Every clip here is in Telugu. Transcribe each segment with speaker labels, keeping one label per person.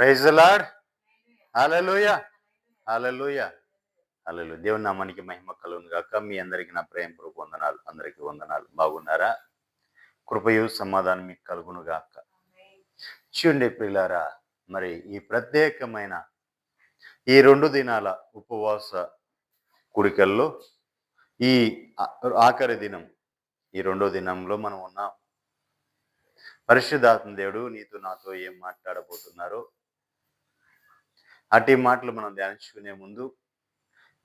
Speaker 1: Praise the lord. Hallelujah, hallelujah, hallelujah. దేవుని నామానికి మహిమ కలుగును గాక. మీ అందరికీ నా ప్రేమపూర్వక వందనాలు. అందరికీ వందనాలు. బాగున్నారా? కృపయు సమాధానం మీకు కలుగును గాక. చూడండి ప్రియులారా, మరి ఈ ప్రత్యేకమైన ఈ 2 దినాల ఉపవాస కూడికల్లో ఈ ఆఖరి దినం, ఈ 2వ దినంలో మనం ఉన్నాం. పరిశుద్ధాత్మ దేవుడు నీతో నాతో ఏం మాట్లాడబోతున్నారో అట్టి మాటలు మనం ధ్యానించుకునే ముందు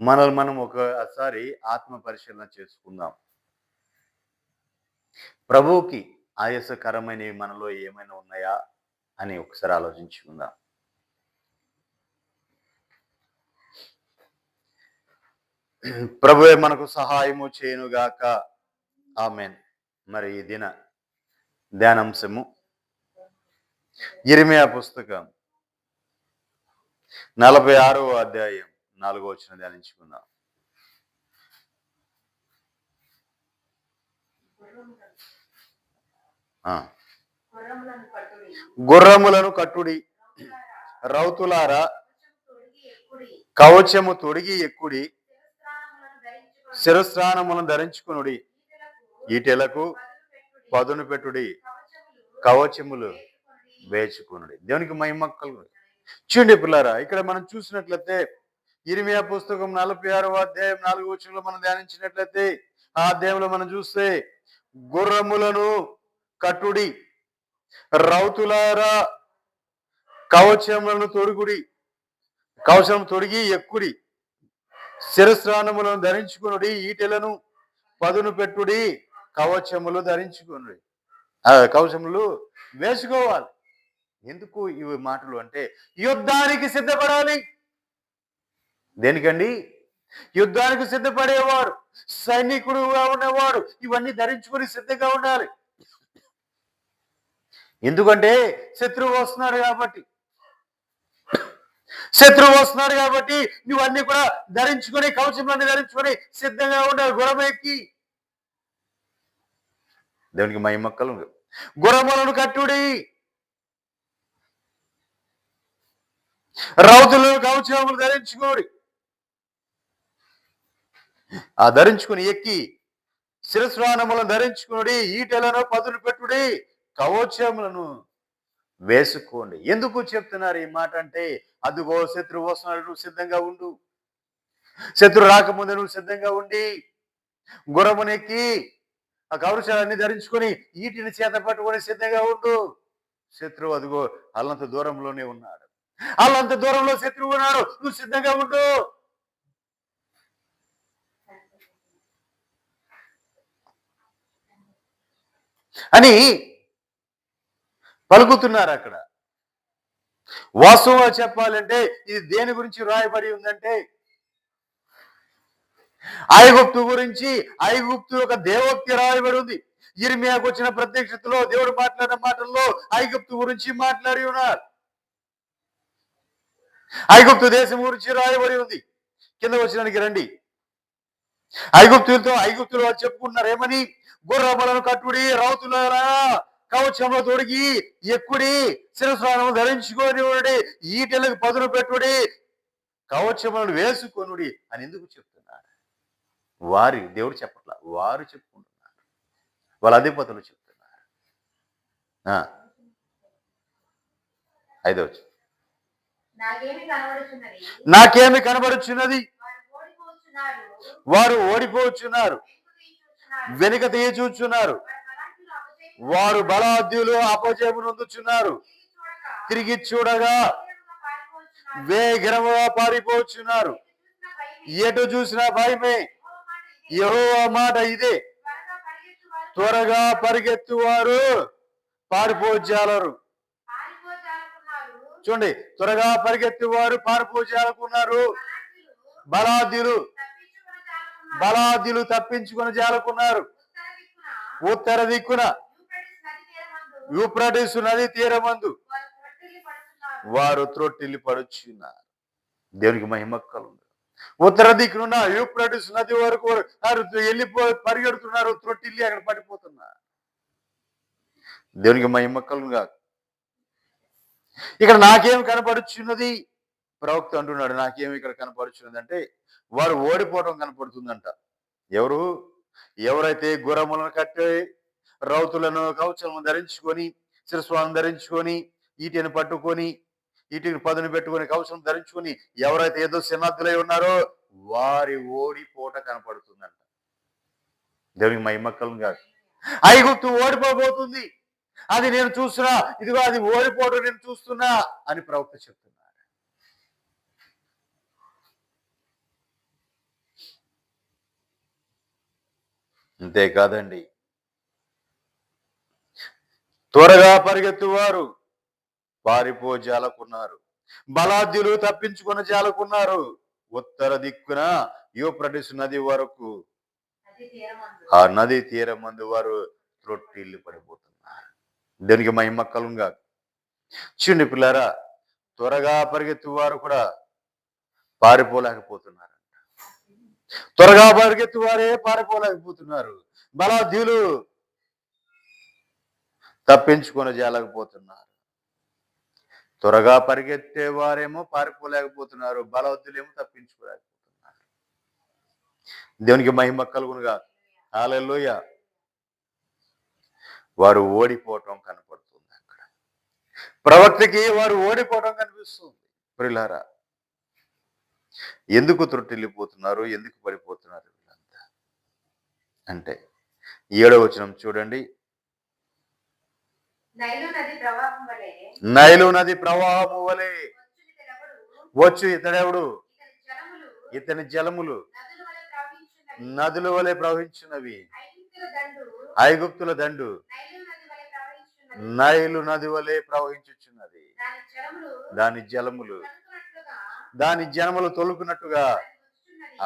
Speaker 1: మనల్ని మనం ఒకసారి ఆత్మ పరిశీలన చేసుకుందాం. ప్రభువుకి ఆయాసకరమైనవి మనలో ఏమైనా ఉన్నాయా అని ఒకసారి ఆలోచించుకుందాం. ప్రభువే మనకు సహాయము చేయనుగాక. ఆమేన్. మరి ఈ దిన ధ్యానాంశము యిర్మీయా పుస్తకం 46వ అధ్యాయం 4వ వచనం ధ్యానించుకుందాం. గుర్రములను కట్టుడి, రౌతులారా కవచము తొడిగి ఎక్కుడి, శిరస్నానములను ధరించుకునుడి, ఈటెలకు పదును పెట్టుడి, కవచములు వేచుకునుడి. దేవునికి మహిమ కలుగును. చూడండి పిల్లారా, ఇక్కడ మనం చూసినట్లయితే యిర్మీయా పుస్తకం 46వ అధ్యాయం 4వ వచనంలో మనం ధ్యానించినట్లయితే ఆ అధ్యాయంలో మనం చూస్తే గుర్రములను కట్టుడి, రౌతులారా కవచములను తొడుగుడి, కవచం తొడిగి ఎక్కుడి, శిరస్నానములను ధరించుకునుడి, ఈటెలను పదును పెట్టుడి, కవచములు ధరించుకునుడి. కవచములు వేసుకోవాలి. ఎందుకు ఇవి మాటలు అంటే యుద్ధానికి సిద్ధపడాలి. దేనికండి? యుద్ధానికి సిద్ధపడేవాడు, సైనికుడుగా ఉన్నవాడు ఇవన్నీ ధరించుకొని సిద్ధంగా ఉండాలి. ఎందుకంటే శత్రువు వస్తున్నాడు కాబట్టి. నువ్వన్నీ కూడా ధరించుకొని, కవచములన్నీ ధరించుకొని సిద్ధంగా ఉండాలి. గుర్రమెక్కి దేవునికి మహిమ కలుగును. గుర్రములను కట్టుడి, రౌతులను కవచములు ధరించుకోడి. ఆ ధరించుకుని ఎక్కి శిరస్నానములను ధరించుకుని ఈటెలను పదును పెట్టుడి, కవచములను వేసుకోండి. ఎందుకు చెప్తున్నారు ఈ మాట అంటే, అదుగో శత్రువు వస్తున్నాడు, నువ్వు సిద్ధంగా ఉండు. శత్రువు రాకముందే నువ్వు సిద్ధంగా ఉండి గుర్రమునెక్కి ఆ కవచాలన్నీ ధరించుకొని ఈటిని చేత పట్టుకొని సిద్ధంగా ఉండు. శత్రువు అదుగో అల్లంత దూరంలోనే ఉన్నాడు, అల్లంత దూరంలో శత్రువు ఉన్నాడు, నువ్వు సిద్ధంగా ఉండు అని పలుకుతున్నారు అక్కడ. వాస్తవంగా చెప్పాలంటే ఇది దేని గురించి రాయబడి ఉందంటే, ఐగుప్తు గురించి. ఐగుప్తు ఒక దేవోక్తి రాయబడి ఉంది. యిర్మీయాకు వచ్చిన ప్రత్యక్షతలో దేవుడు మాట్లాడిన మాటల్లో ఐగుప్తు గురించి మాట్లాడి ఉన్నారు. ఐగుప్తు దేశం గురించి రాయబడి ఉంది. కింద వచ్చినానికి రండి. ఐగుప్తులు చెప్పుకుంటున్నారు ఏమని? గుర్రములను కట్టుడి, రౌతులారా కవచంలో తొడిగి ఎక్కుడి, శిరస్నానము ధరించుకొని ఈటెలకు పదును పెట్టుడి, కవచములను వేసుకొనుడి అని ఎందుకు చెప్తున్నారు? దేవుడు చెప్పట్లా, వారు చెప్పుకుంటున్నారు, వాళ్ళ అధిపతులు చెప్తున్నారు. 5వ వచనం, నాకేమి కనబడుచున్నది, వారు ఓడిపోచున్నారు, వెనుక తీయ చూచున్నారు, వారు బలాద్యులు అపజయము నొందుచున్నారు, తిరిగి చూడగా వేగరముగా పారిపోచున్నారు, ఎటు చూసిన భయమే. యెహోవా మాట ఇదే, త్వరగా పరిగెత్తువారు పారిపోజాలరు. చూడండి, త్వరగా పరిగెత్తువారు పారిపోజాలకున్నారు. బలాద్యులు తప్పించుకొని జాలకున్నారు. ఉత్తర దిక్కున యూఫ్రటీసు నది తీరమందు వారు త్రొట్టిల్లి పడుచున్నారు. దేవునికి మహిమ కలుగును. ఉత్తర దిక్కున యూఫ్రటీసు నది వరకు వెళ్ళిపోయి పరిగెడుతున్నారు, త్రొట్టిల్లి అక్కడ పడిపోతున్నారు. దేవునికి మహిమ కలుగును. ఇక్కడ నాకేం కనపడుచున్నది? ప్రవక్త అంటున్నాడు, నాకేమి ఇక్కడ కనపడుచున్నది అంటే వారు ఓడిపోవడం కనపడుతుందంట. ఎవరు? ఎవరైతే గుర్రములను కట్టి రౌతులను కవచములను ధరించుకొని శిరస్వాలను ధరించుకొని ఈటిని పట్టుకొని ఈటిని పదును పెట్టుకొని కవచం ధరించుకొని ఎవరైతే ఏదో సన్నద్ధులై ఉన్నారో వారి ఓడిపోట కనపడుతుందంట. దేవునికి మహిమ కలుగుగాక. ఐగుప్తు ఓడిపోబోతుంది, అది నేను చూస్తున్నా, ఇదిగో అది ఓడిపోవడం నేను చూస్తున్నా అని ప్రవక్త చెప్తున్నాడు. అంతేకాదండి, త్వరగా పరిగెత్తువారు పారిపో జాలకున్నారు, బలాద్యులు తప్పించుకున్న జాలకున్నారు. ఉత్తర దిక్కున యూఫ్రటీసు నది వరకు ఆ నది తీరం మందు వారు త్రొట్టిల్లు పడిపోతున్నారు. దానికి మహిమ కలుగుగా. చిన్న పిల్లారా, త్వరగా పరిగెత్తు వారు కూడా పారిపోలేకపోతున్నారంట. త్వరగా పరిగెత్తు వారే పారిపోలేకపోతున్నారు. బలాద్యులు తప్పించుకొని జాలకపోతున్నారు. త్వరగా పరిగెత్తే వారేమో పారిపోలేకపోతున్నారు, బలవద్దులేమో తప్పించుకోలేకపోతున్నారు. దేవునికి మహిమ కలుగునుగా. హల్లెలూయా. వారు ఓడిపోవటం కనపడుతుంది అక్కడ. ప్రవక్తకి వారు ఓడిపోవటం కనిపిస్తుంది. ప్రియులారా, ఎందుకు త్రొట్టిల్లిపోతున్నారు, ఎందుకు పడిపోతున్నారు వీళ్ళంతా అంటే 7వ వచనం చూడండి. నైలు నది ప్రవాహము వలె వచ్చు ఇతడెవడు, ఇతని జలములు నదుల వలె ప్రవహించినవి. ఐగుప్తుల దండు నైలు నది వలె ప్రవహించుచున్నది. దాని జలములు తొలుకున్నట్టుగా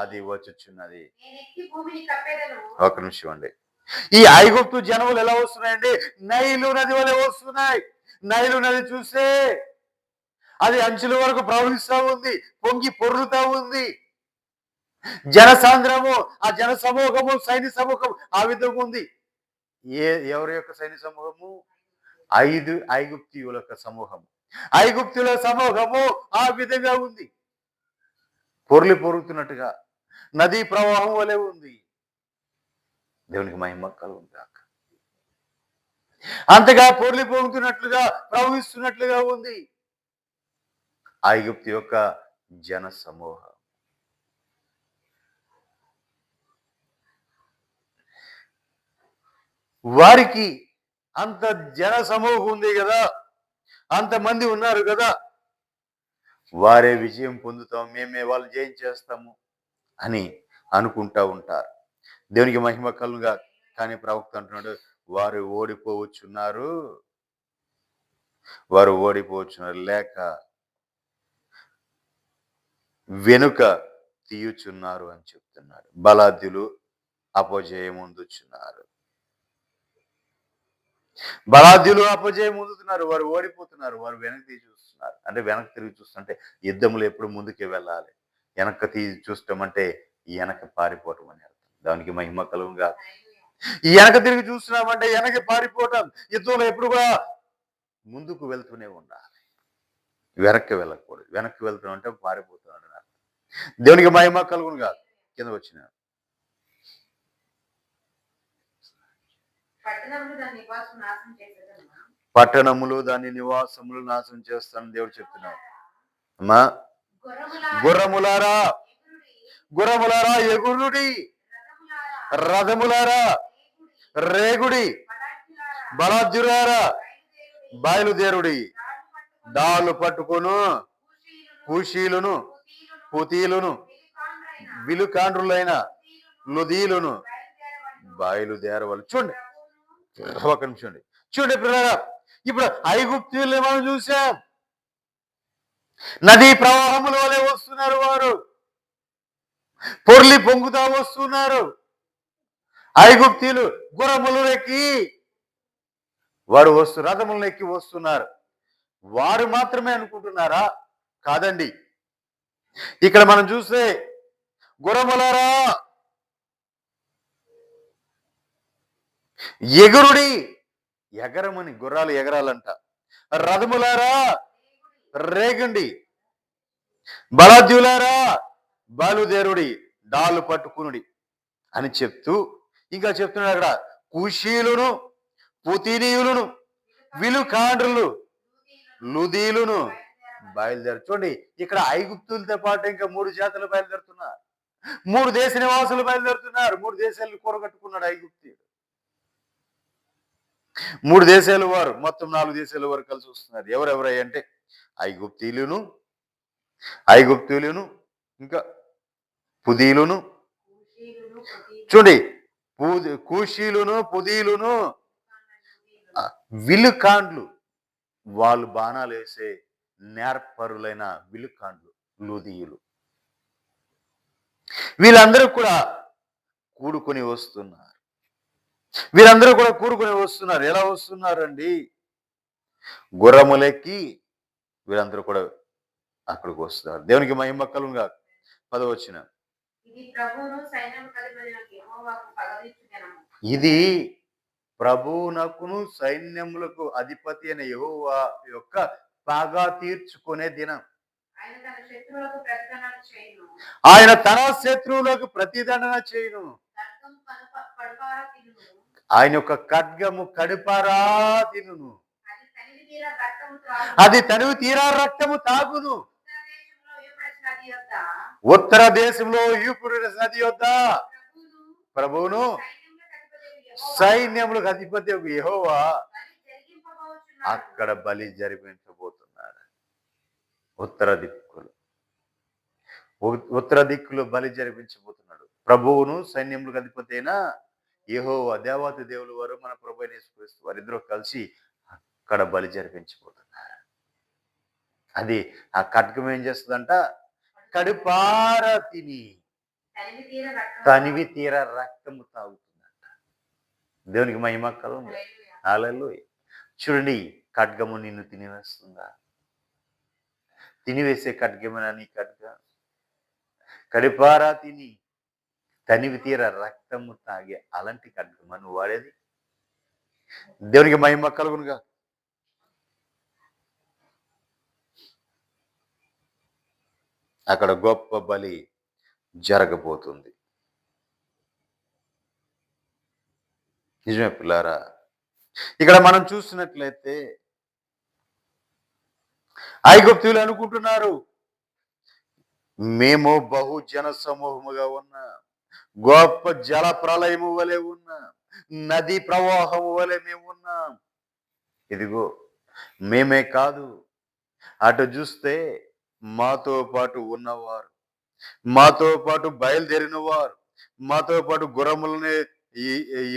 Speaker 1: అది వచ్చుచున్నది. ఒక నిమిషం అండి. ఈ ఐగుప్తు జనములు ఎలా వస్తున్నాయండి? నైలు నది వలె వస్తున్నాయి. నైలు నది చూస్తే అది అంచుల వరకు ప్రవహిస్తూ ఉంది, పొంగి పొర్లుతా ఉంది. జనసాంద్రము, ఆ జన సమూహము, సైనిక సమూహం ఆ విధంగా ఉంది. ఎవరి యొక్క సైనిక సమూహము? ఐగుప్తీయుల యొక్క సమూహము. ఐగుప్తుల సమూహము ఆ విధంగా ఉంది, పొరులుతున్నట్టుగా నదీ ప్రవాహం వలె ఉంది. దేవునికి మహిమ కలుగుగాక. అంతగా పొరులుతున్నట్లుగా ప్రవహిస్తున్నట్లుగా ఉంది ఐగుప్తు యొక్క జన సమూహం. వారికి అంత జన సమూహం ఉంది కదా, అంతమంది ఉన్నారు కదా, వారే విజయం పొందుతాం, మేమే వాళ్ళు జయం చేస్తాము అని అనుకుంటా ఉంటారు. దేవునికి మహిమ కలుగుగా. కానీ ప్రవక్త అంటున్నాడు, వారు ఓడిపోవచ్చున్నారు, లేక వెనుక తీయుచున్నారు అని చెప్తున్నాడు. బలాద్యులు అపజయం పొందుచున్నారు. బలాద్యులు అపజయం పొందుతున్నారు, వారు ఓడిపోతున్నారు, వారు వెనక్కి చూస్తున్నారు. అంటే వెనక్కి తిరిగి చూస్తుంటే యుద్ధములు ఎప్పుడు ముందుకే వెళ్ళాలి, వెనక్కి తీసి చూస్తాం అంటే వెనక పారిపోవటం అని అర్థం. దానికి మహిమ కలుగుగా. ఈ వెనక తిరిగి చూస్తున్నామంటే వెనక్కి పారిపోవటం. యుద్ధంలో ఎప్పుడు కూడా ముందుకు వెళ్తూనే ఉండాలి, వెనక్కి వెళ్ళకూడదు. వెనక్కి వెళ్తున్నాం అంటే పారిపోతున్నాడు. దేవునికి మహిమ కలుగుగా. కింద వచ్చిన పట్టణములు దాని నివాసములు నాశనం చేస్తానని దేవుడు చెప్తున్నాడు. అమ్మా, గుర్రములారా ఎగురుడి, రథములారా రేగుడి, బలాద్యులారా బయలుదేరుడి. డాలు పట్టుకొను కూషీలును పుతీలును విలుకాండ్రులైన లుదీలును బయలుదేరవాలి. చూడండి, ఒక నిమిషం చూడండి పిల్లరా. ఇప్పుడు ఐగుప్తీయుల్ని మనం చూసాం, నదీ ప్రవాహముల వలె వస్తున్నారు, వారు పొర్లి పొంగుతా వస్తున్నారు. ఐగుప్తీయులు గుర్రములు ఎక్కి వారు రథములను ఎక్కి వస్తున్నారు. వారు మాత్రమే అనుకుంటున్నారా? కాదండి. ఇక్కడ మనం చూస్తే గుర్రములారా ఎగురుడి, ఎగరమని, గుర్రాలు ఎగరాలంట. రథములారా రేగండి, బలాద్యులారా బయలుదేరుడి, డాలు పట్టుకునుడి అని చెప్తూ ఇంకా చెప్తున్నాడు అక్కడ, కుషీలును పుతినీయులను విలుకాండ్రులు లుదీలును బయలుదేరు. చూడండి, ఇక్కడ ఐగుప్తులతో పాటు ఇంకా 3 జాతులు బయలుదేరుతున్నారు. 3 దేశ నివాసులు బయలుదేరుతున్నారు. 3 దేశాలను కూడగట్టుకున్నాడు ఐగుప్తీయుడు. 3 దేశాల వారు, మొత్తం 4 దేశాల వారు కలిసి వస్తున్నారు. ఎవరెవరై అంటే ఐగుప్తీయులను ఇంకా పుదీలును. చూడండి, కూషీలును పుదీలును విలుకాండ్లు, వాళ్ళు బాణాలు వేసే నేర్పరులైన విలుకాండ్లు, లూదీయులు. వీళ్ళందరూ కూడా కూడుకొని వస్తున్నారు. ఎలా వస్తున్నారండి? గుర్రములెక్కి వీళ్ళందరూ కూడా అక్కడికి వస్తున్నారు. దేవునికి మహిమ కలుగుగా. 10వ వచనం, ఇది ప్రభువునకును సైన్యములకు అధిపతి అయిన యెహోవా యొక్క పగ తీర్చుకునే దినం. ఆయన తన శత్రువులకు ప్రతిదండన చేయును. ఆయన యొక్క ఖడ్గము కడుపారా తినును, అది తనివి తీరా రక్తము తాగును. ఉత్తర దేశంలో యూఫ్రటీస్ నది యొద్ద ప్రభువును సైన్యములకు అధిపతి యెహోవా అక్కడ బలి జరిపించబోతున్నారు. ఉత్తర దిక్కులో బలి జరిపించబోతున్నాడు. ప్రభువును సైన్యములకు అధిపతి అయిన యెహోవా, దేవాతి దేవులు వారు, మన ప్రభు అయిన యేసుక్రీస్తు వారిద్దరూ కలిసి అక్కడ బలి జరిపించబోతున్నారు. అది ఆ ఖడ్గం ఏం చేస్తుందంట? కడుపార తిని తనివి తీర రక్తము తాగుతుందంట. దేవునికి మహిమ కలుగును. హల్లెలూయా. చూడండి, ఖడ్గము నిన్ను తినివేస్తుందా? తినివేసే ఖడ్గమేనా నీ ఖడ్గం? కడుపారా తిని తనివి తీర రక్తము తాగే అలాంటి ఖడ్గమా నువ్వు వాడేది? దేవునికి మహిమ కలుగునుగా. అక్కడ గొప్ప బలి జరగబోతుంది. నిజమే పిల్లారా. ఇక్కడ మనం చూసినట్లయితే ఐగుప్తీయులు అనుకుంటున్నారు, మేము బహుజన సమూహముగా ఉన్నా, గొప్ప జల ప్రళయము వలె ఉన్నా, నదీ ప్రవాహము వలె మేము ఉన్నాం. ఇదిగో మేమే కాదు, అటు చూస్తే మాతో పాటు ఉన్నవారు, మాతో పాటు బయలుదేరిన వారు, మాతో పాటు గుర్రములనే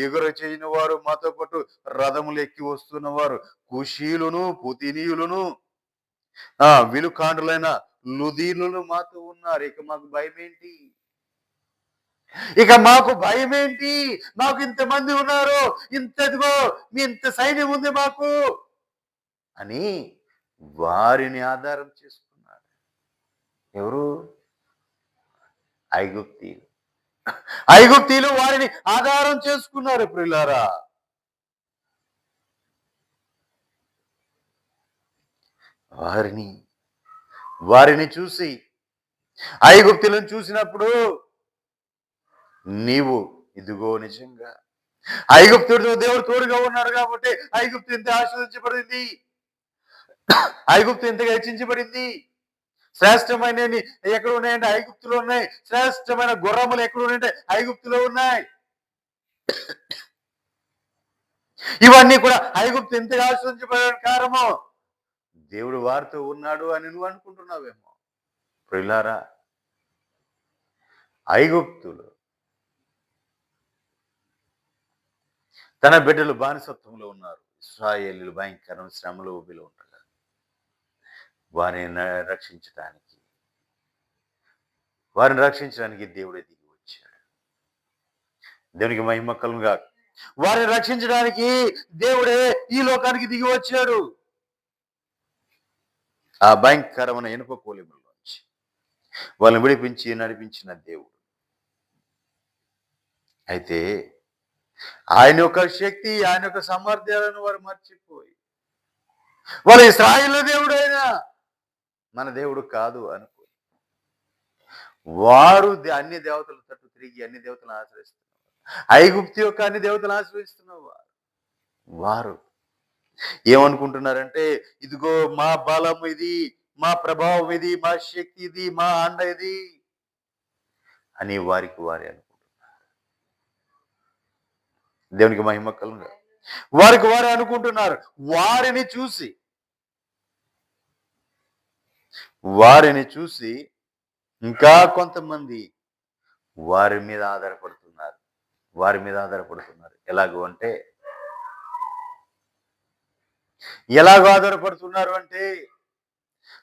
Speaker 1: ఎగుర చేయని వారు, మాతో పాటు రథములు ఎక్కి వస్తున్న వారు, కుషీలును పుతినీయులను విలుకాండులైన లుదీనులు మాతో ఉన్నారు. ఇక మాకు భయం ఏంటి? మాకు ఇంతమంది ఉన్నారు, ఇంతదిగో మీ ఇంత సైన్యం ఉంది మాకు అని వారిని ఆధారం చేసుకున్నారు. ఎవరు? ఐగుప్తీయులు వారిని ఆధారం చేసుకున్నారు. ప్రియులారా, వారిని చూసి, ఐగుప్తీయులను చూసినప్పుడు నీవు ఇదిగో నిజంగా ఐగుప్తుడితో దేవుడు తోడుగా ఉన్నాడు కాబట్టి ఐగుప్తు ఇంత ఆశీర్వదించబడింది, ఐగుప్తు ఇంతగా హెచ్చించబడింది. శ్రేష్టమైన ఎక్కడ ఉన్నాయంటే ఐగుప్తులో ఉన్నాయి. శ్రేష్టమైన గుర్రములు ఎక్కడ ఉన్నాయంటే ఐగుప్తులో ఉన్నాయి. ఇవన్నీ కూడా ఐగుప్తు ఇంతగా ఆశీర్వదించబడిన కారణము దేవుడు వారితో ఉన్నాడు అని నువ్వు అనుకుంటున్నావేమో. ప్రియులారా, ఐగుప్తులు తన బిడ్డలు బానిసత్వంలో ఉన్నారు. ఇశ్రాయేలీయులు భయంకరమైన శ్రమలు ఊబిలో ఉంటారు. వారిని రక్షించడానికి దేవుడే దిగి వచ్చాడు. దేవునికి మహిమ కలుగుగా. వారిని రక్షించడానికి దేవుడే ఈ లోకానికి దిగి వచ్చాడు. ఆ భయంకరమైన ఇనుప కోలిములోంచి వాళ్ళని విడిపించి నడిపించిన దేవుడు. అయితే ఆయన యొక్క శక్తి, ఆయన యొక్క సామర్థ్యాలను వారు మర్చిపోయి, వాళ్ళు ఇశ్రాయేలు దేవుడైనా మన దేవుడు కాదు అనుకో. వారు అన్ని దేవతల తట్టు తిరిగి అన్ని దేవతలను ఆశ్రయిస్తున్నారు. ఐగుప్తు యొక్క అన్ని దేవతలను ఆశ్రయిస్తున్న వారు ఏమనుకుంటున్నారంటే, ఇదిగో మా బలం ఇది, మా ప్రభావం ఇది, మా శక్తి ఇది, మా అండ ఇది అని వారికి వారే అనుకుంటున్నారు. దేవునికి మహిమ కలుగును. వారికి వారే అనుకుంటున్నారు. వారిని చూసి ఇంకా కొంతమంది వారి మీద ఆధారపడుతున్నారు. ఎలాగో ఆధారపడుతున్నారు అంటే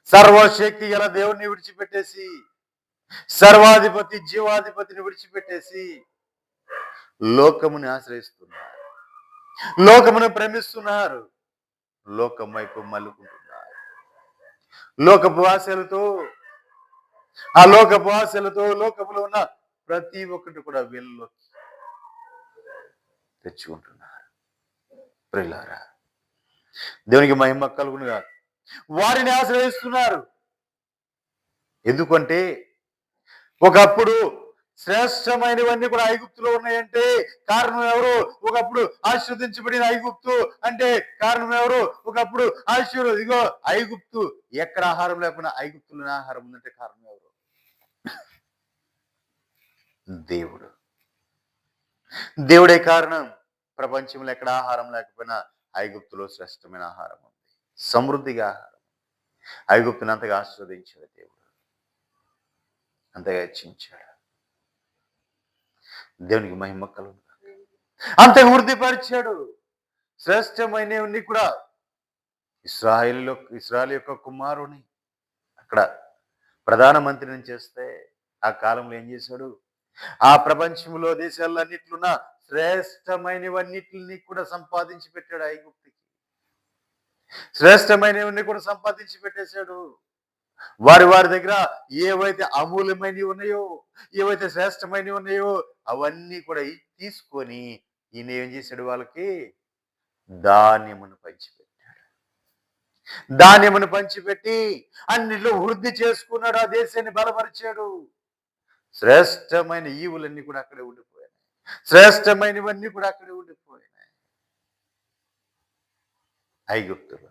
Speaker 1: సర్వశక్తి గల దేవుణ్ణి విడిచిపెట్టేసి, సర్వాధిపతి జీవాధిపతిని విడిచిపెట్టేసి లోకముని ఆశ్రయిస్తున్నారు, లోకమును ప్రేమిస్తున్నారు, లోకం వైపు మలుకుంటున్నారు. లోకపు ఆశలతో లోకములో ఉన్న ప్రతి ఒక్కటి కూడా వీళ్ళు తెచ్చుకుంటున్నారు. ప్రియులారా, దేవునికి మహిమ కలుగునుగా. వారిని ఆశ్రయిస్తున్నారు. ఎందుకంటే ఒకప్పుడు శ్రేష్టమైనవన్నీ కూడా ఐగుప్తులో ఉన్నాయంటే కారణం ఎవరు? ఒకప్పుడు ఆశీర్వదించబడిన ఐగుప్తు అంటే కారణం ఎవరు? ఒకప్పుడు ఇదిగో ఐగుప్తు ఎక్కడ ఆహారం లేకుండా ఐగుప్తులోనే ఆహారం ఉందంటే కారణం ఎవరు? దేవుడే కారణం. ప్రపంచంలో ఎక్కడ ఆహారం లేకపోయినా ఐగుప్తులో శ్రేష్టమైన ఆహారం ఉంది, సమృద్ధిగా ఆహారం. ఐగుప్తుని అంతగా ఆస్వాదించాడు దేవుడు, అంతగా హెచ్చించాడు. దేవునికి మహిమ కలుగును. అంతగా వృద్ధిపరిచాడు. శ్రేష్టమైనవన్నీ కూడా ఇశ్రాయేలు యొక్క కుమారుని అక్కడ ప్రధానమంత్రిని చేస్తే ఆ కాలంలో ఏం చేశాడు? ఆ ప్రపంచంలో దేశాలన్నిట్లున్న శ్రేష్టమైనవన్నిటిని కూడా సంపాదించి పెట్టాడు. ఐగుప్తుకి శ్రేష్టమైనవన్నీ కూడా సంపాదించి పెట్టేశాడు. వారి దగ్గర ఏవైతే అమూల్యమైనవి ఉన్నాయో, ఏవైతే శ్రేష్టమైనవి ఉన్నాయో అవన్నీ కూడా తీసుకొని ఈయన ఏం చేశాడు? వాళ్ళకి ధాన్యమును పంచిపెట్టి అన్నిట్లో వృద్ధి చేసుకున్నాడు. ఆ దేశాన్ని బలపరిచాడు. శ్రేష్టమైన ఈవులన్నీ కూడా అక్కడే ఉండిపోయాయి, శ్రేష్టమైనవన్నీ కూడా అక్కడే ఉండిపోయాయి ఐగుప్తులో.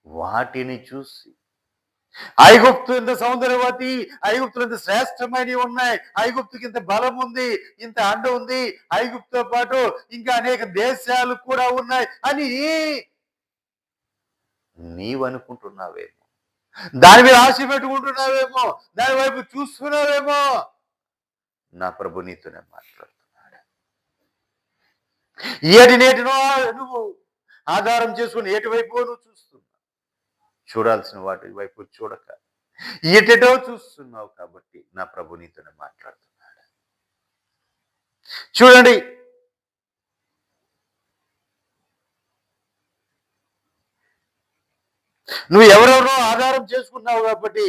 Speaker 1: వాటిని చూసి ఐగుప్తు ఇంత సౌందర్యవతి, ఐగుప్తులు ఇంత శ్రేష్టమైనవి ఉన్నాయి, ఐగుప్తుకి ఇంత బలం ఉంది, ఇంత అండ ఉంది, ఐగుప్తుతో పాటు ఇంకా అనేక దేశాలు కూడా ఉన్నాయి అని నీవు అనుకుంటున్నావేమో, దాని మీద ఆశ పెట్టుకుంటున్నావేమో, దాని వైపు చూస్తున్నావేమో. నా ప్రభు నీతోనే మాట్లాడుతున్నాడు. నేటినో నువ్వు ఆధారం చేసుకుని ఎటువైపు నువ్వు చూస్తున్నావు. చూడాల్సిన వాటి వైపు చూడక ఎటెటో చూస్తున్నావు. కాబట్టి నా ప్రభు నీతోనే మాట్లాడుతున్నాడు. చూడండి, నువ్వు ఎవరెవరో ఆధారం చేసుకున్నావు కాబట్టి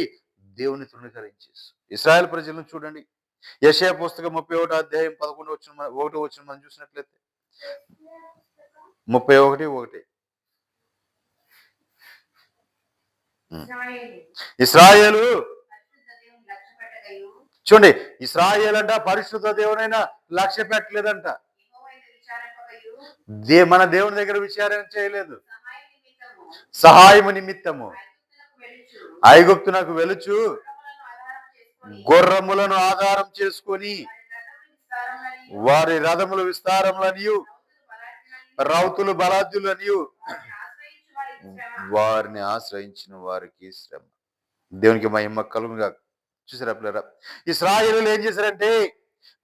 Speaker 1: దేవుని తృణీకరించేసు. ఇశ్రాయేల్ ప్రజలను చూడండి. యెషయా పుస్తకం 31వ అధ్యాయం 11వ వచనం మనం చూసినట్లయితే 31:1 ఇశ్రాయేలు చూడండి, ఇశ్రాయేల్ అంట పరిశుద్ధ దేవునైనా లక్ష్య పెట్టలేదంట. మన దేవుని దగ్గర విచారణ చేయలేదు. సహాయము నిమిత్తము ఐగుప్తునకు వెలుచు గుర్రములను ఆధారం చేసుకొని వారి రథముల విస్తారములనియు రౌతులు బలాద్యులనియు వారిని ఆశ్రయించిన వారికి శ్రమ. దేవునికి మహిమ కలుగునుగా. చూసారా పిల్లరా, ఇశ్రాయేలు ఏం చేశారంటే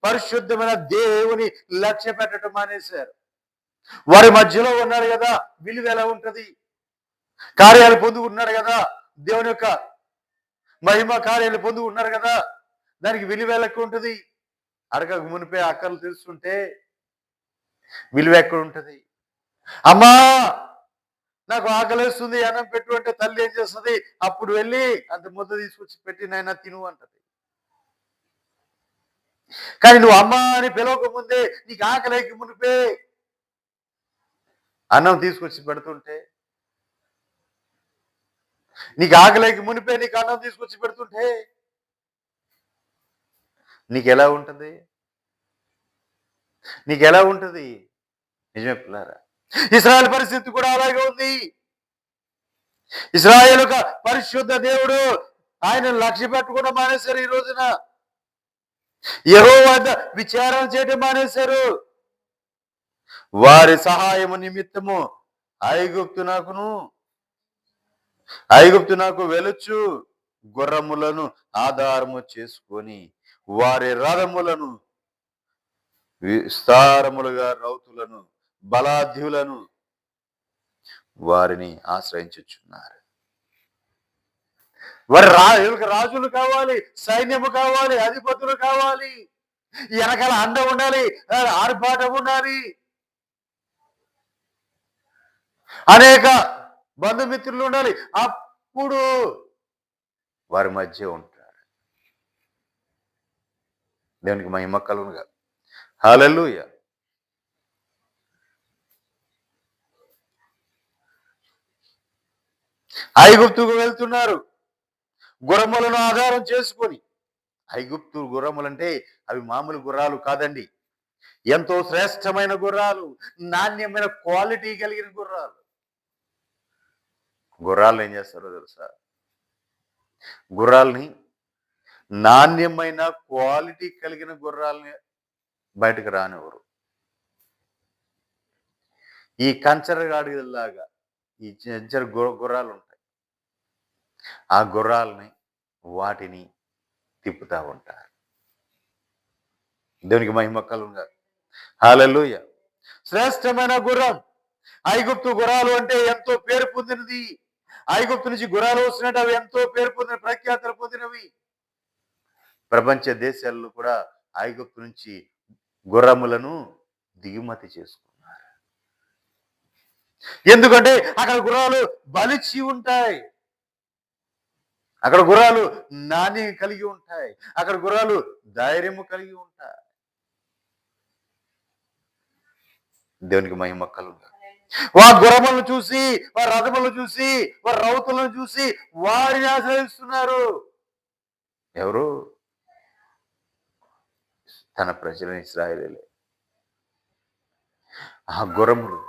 Speaker 1: పరిశుద్ధమైన దేవుని లక్ష్య పెట్టడం మానేశారు. వారి మధ్యలో ఉన్నారు కదా, విలువ ఎలా ఉంటది? కార్యాలు పొందుకు ఉన్నారు కదా, దేవుని యొక్క మహిమ కార్యాలు పొందుకు ఉన్నారు కదా, దానికి విలువ ఎలా ఉంటుంది? అడగక మునిపే అక్కర్లు తెలుసుకుంటే విలువ ఎక్కడ ఉంటది? అమ్మా నాకు ఆకలిస్తుంది, అన్నం పెట్టు అంటే తల్లి ఏం చేస్తుంది? అప్పుడు వెళ్ళి అంత ముద్ద తీసుకొచ్చి పెట్టి నాయన తిను అంటది. కానీ నువ్వు అమ్మా అని పిలవక ముందే నీకు ఆకలికి మునిపే అన్నం తీసుకొచ్చి పెడుతుంటే నీకు ఆకలికి మునిపే నీకు అన్నం తీసుకొచ్చి పెడుతుంటే నీకెలా ఉంటుంది? నీకెలా ఉంటుంది? నిజమే పిల్లారా. ఇశ్రాయేలు పరిస్థితి కూడా అలాగే ఉంది. ఇశ్రాయేలు ఒక పరిశుద్ధ దేవుడు, ఆయన లక్ష్య పెట్టుకోవడం మానేశారు. ఈ రోజున యెహోవా వద్ద విచారణ చేయడం మానేశారు. వారి సహాయము నిమిత్తము ఐగుప్తు నాకు వెలుచు గుర్రములను ఆధారము చేసుకొని వారి రథములను విస్తారములుగా రౌతులను బలాఢ్యులను వారిని ఆశ్రయించుచున్నారు. వీళ్ళకి రాజులు కావాలి, సైన్యము కావాలి, అధిపతులు కావాలి, వెనకాల అండ ఉండాలి, ఆర్భాటం ఉండాలి, అనేక బంధుమిత్రులు ఉండాలి. అప్పుడు వారి మధ్య ఉంటారు. దేవునికి మహిమ కలుగునుగా. హల్లెలూయా. ఐగుప్తుకు వెళ్తున్నారు గుర్రములను ఆధారం చేసుకొని. ఐగుప్తు గుర్రములంటే అవి మామూలు గుర్రాలు కాదండి. ఎంతో శ్రేష్టమైన గుర్రాలు, నాణ్యమైన క్వాలిటీ కలిగిన గుర్రాలు. గుర్రాలను ఏం చేస్తారో తెలుసా? గుర్రాలని, నాణ్యమైన క్వాలిటీ కలిగిన గుర్రాలని బయటకు రానివ్వరు. ఈ కంచరగాడిలాగా ఈ చిన్న గుర్రాలు ఉంటాయి. ఆ గుర్రాలని వాటిని తిప్పుతా ఉంటారు. దేవునికి మహిమ కలుగుగా. హల్లెలూయా. శ్రేష్టమైన గుర్రం ఐగుప్తు గుర్రాలు అంటే ఎంతో పేరు పొందినది. ఐగుప్తు నుంచి గుర్రాలు వస్తున్నట్టు అవి ఎంతో పేరు పొందిన, ప్రఖ్యాతలు పొందినవి. ప్రపంచ దేశాల్లో కూడా ఐగుప్తు నుంచి గుర్రములను దిగుమతి చేసుకున్నారు. ఎందుకంటే అక్కడ గుర్రాలు బలిచి ఉంటాయి, అక్కడ గుర్రాలు నాణ్యం కలిగి ఉంటాయి, అక్కడ గుర్రాలు ధైర్యము కలిగి ఉంటాయి. దేవునికి మహిమ కలుగుగా. వారి గుర్రములను చూసి, వారి రథములను చూసి, వారి రౌతులను చూసి వారిని ఆశ్రయిస్తున్నారు. ఎవరు? తన ప్రజలని ఇశ్రాయేలీలే. ఆ గుర్రములు,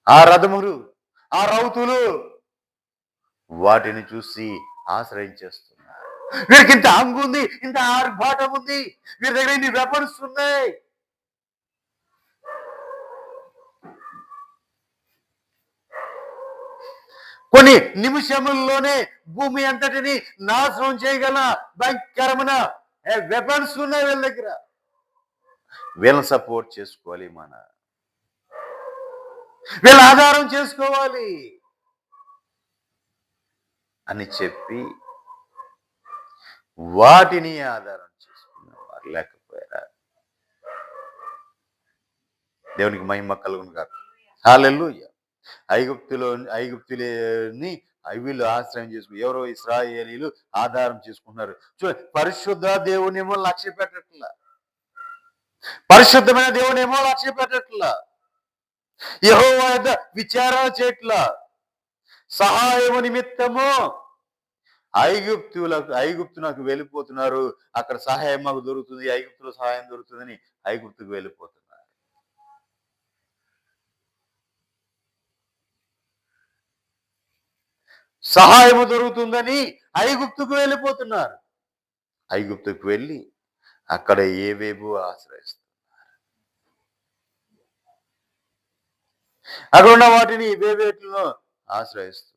Speaker 1: ఆ రథములు, ఆ రౌతులు వాటిని చూసి ఆశ్రయించేస్తున్నారు. వీరికి ఇంత అంగు ఉంది, ఇంత ఆర్భాటం ఉంది, వీరి దగ్గర ఇన్ని వెపన్స్ ఉన్నాయి. కొన్ని నిమిషముల్లోనే భూమి అంతటిని నాశనం చేయగల భయంకరమైన వెపన్స్ ఉన్నాయి వీళ్ళ దగ్గర. వీళ్ళని సపోర్ట్ చేసుకోవాలి, వీళ్ళ ఆధారం చేసుకోవాలి అని చెప్పి వాటిని ఆధారం చేసుకున్న వారు లేకపోయారా? దేవునికి మహిమ కలుగును గాక. హల్లెలూయా. ఐగుప్తులని వీళ్ళు ఆశ్రయం చేసుకుని, ఎవరో ఇశ్రాయేలీలు ఆధారం చేసుకున్నారు. పరిశుద్ధ దేవునేమో లక్ష్య పెట్టట్లా, పరిశుద్ధమైన దేవునేమో లక్ష్య పెట్టట్లా, యెహోవా యొద్ద విచారణ చేయట్లా. సహాయము నిమిత్తము ఐగుప్తునకు వెళ్ళిపోతున్నారు. అక్కడ సహాయం మాకు దొరుకుతుంది, ఐగుప్తులో సహాయం దొరుకుతుందని ఐగుప్తుకు వెళ్ళిపోతున్నారు. సహాయము దొరుకుతుందని ఐగుప్తుకు వెళ్ళిపోతున్నారు. ఐగుప్తుకు వెళ్ళి అక్కడ ఏవేవో ఆశ్రయిస్తున్నారు. అక్కడ ఉన్న వాటిని వేవేట్లను ఆశ్రయిస్తున్నారు.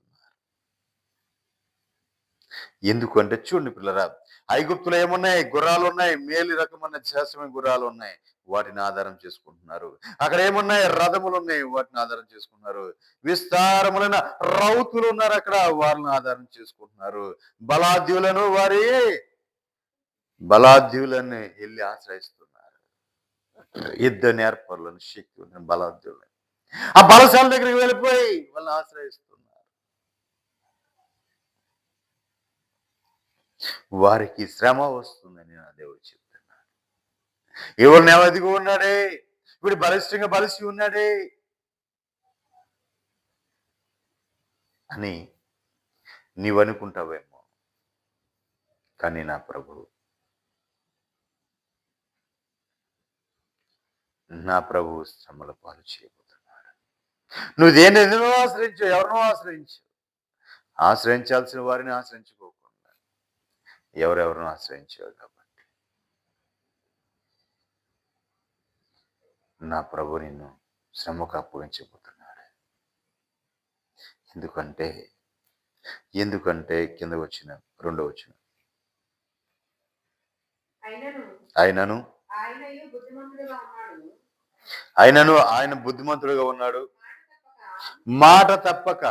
Speaker 1: ఎందుకంటే చూడండి పిల్లరా, ఐగుప్తులో ఏమున్నాయి? గుర్రాలు ఉన్నాయి, మేలు రకమైన శ్రేష్టమైన గుర్రాలు ఉన్నాయి, వాటిని ఆధారం చేసుకుంటున్నారు. అక్కడ ఏమున్నాయి? రథములు ఉన్నాయి, వాటిని ఆధారం చేసుకుంటున్నారు. విస్తారములైన రౌతులు ఉన్నారు అక్కడ, వారిని ఆధారం చేసుకుంటున్నారు. బలాఢ్యులను వెళ్ళి ఆశ్రయిస్తున్నారు. యుద్ధ నేర్పరులను, శక్తి ఉన్న బలాఢ్యులను, ఆ బలశాల దగ్గరికి వెళ్ళిపోయి వాళ్ళని ఆశ్రయిస్తున్నారు. వారికి శ్రమ వస్తుందని నా దేవుడు చెప్తున్నాడు. ఎవరు నెమ్మదిగా ఉన్నాడే, ఇప్పుడు బలిష్టంగా బలిసి ఉన్నాడే అని నీవనుకుంటావేమో, కానీ నా ప్రభు శ్రమల పాలు చేయబోతున్నాడు. నువ్వు దేనినో ఆశ్రయించు, ఎవరినో ఆశ్రయించు. ఆశ్రయించాల్సిన వారిని ఆశ్రయించుకోకుండా ఎవరెవరినో ఆశ్రయించావు కాబట్టి నా ప్రభు నిన్ను శ్రమకు అప్పగించబోతున్నాడు. ఎందుకంటే కింద వచ్చిన 2వ వచనం, ఆయనను ఆయన బుద్ధిమంతుడుగా ఉన్నాడు, మాట తప్పక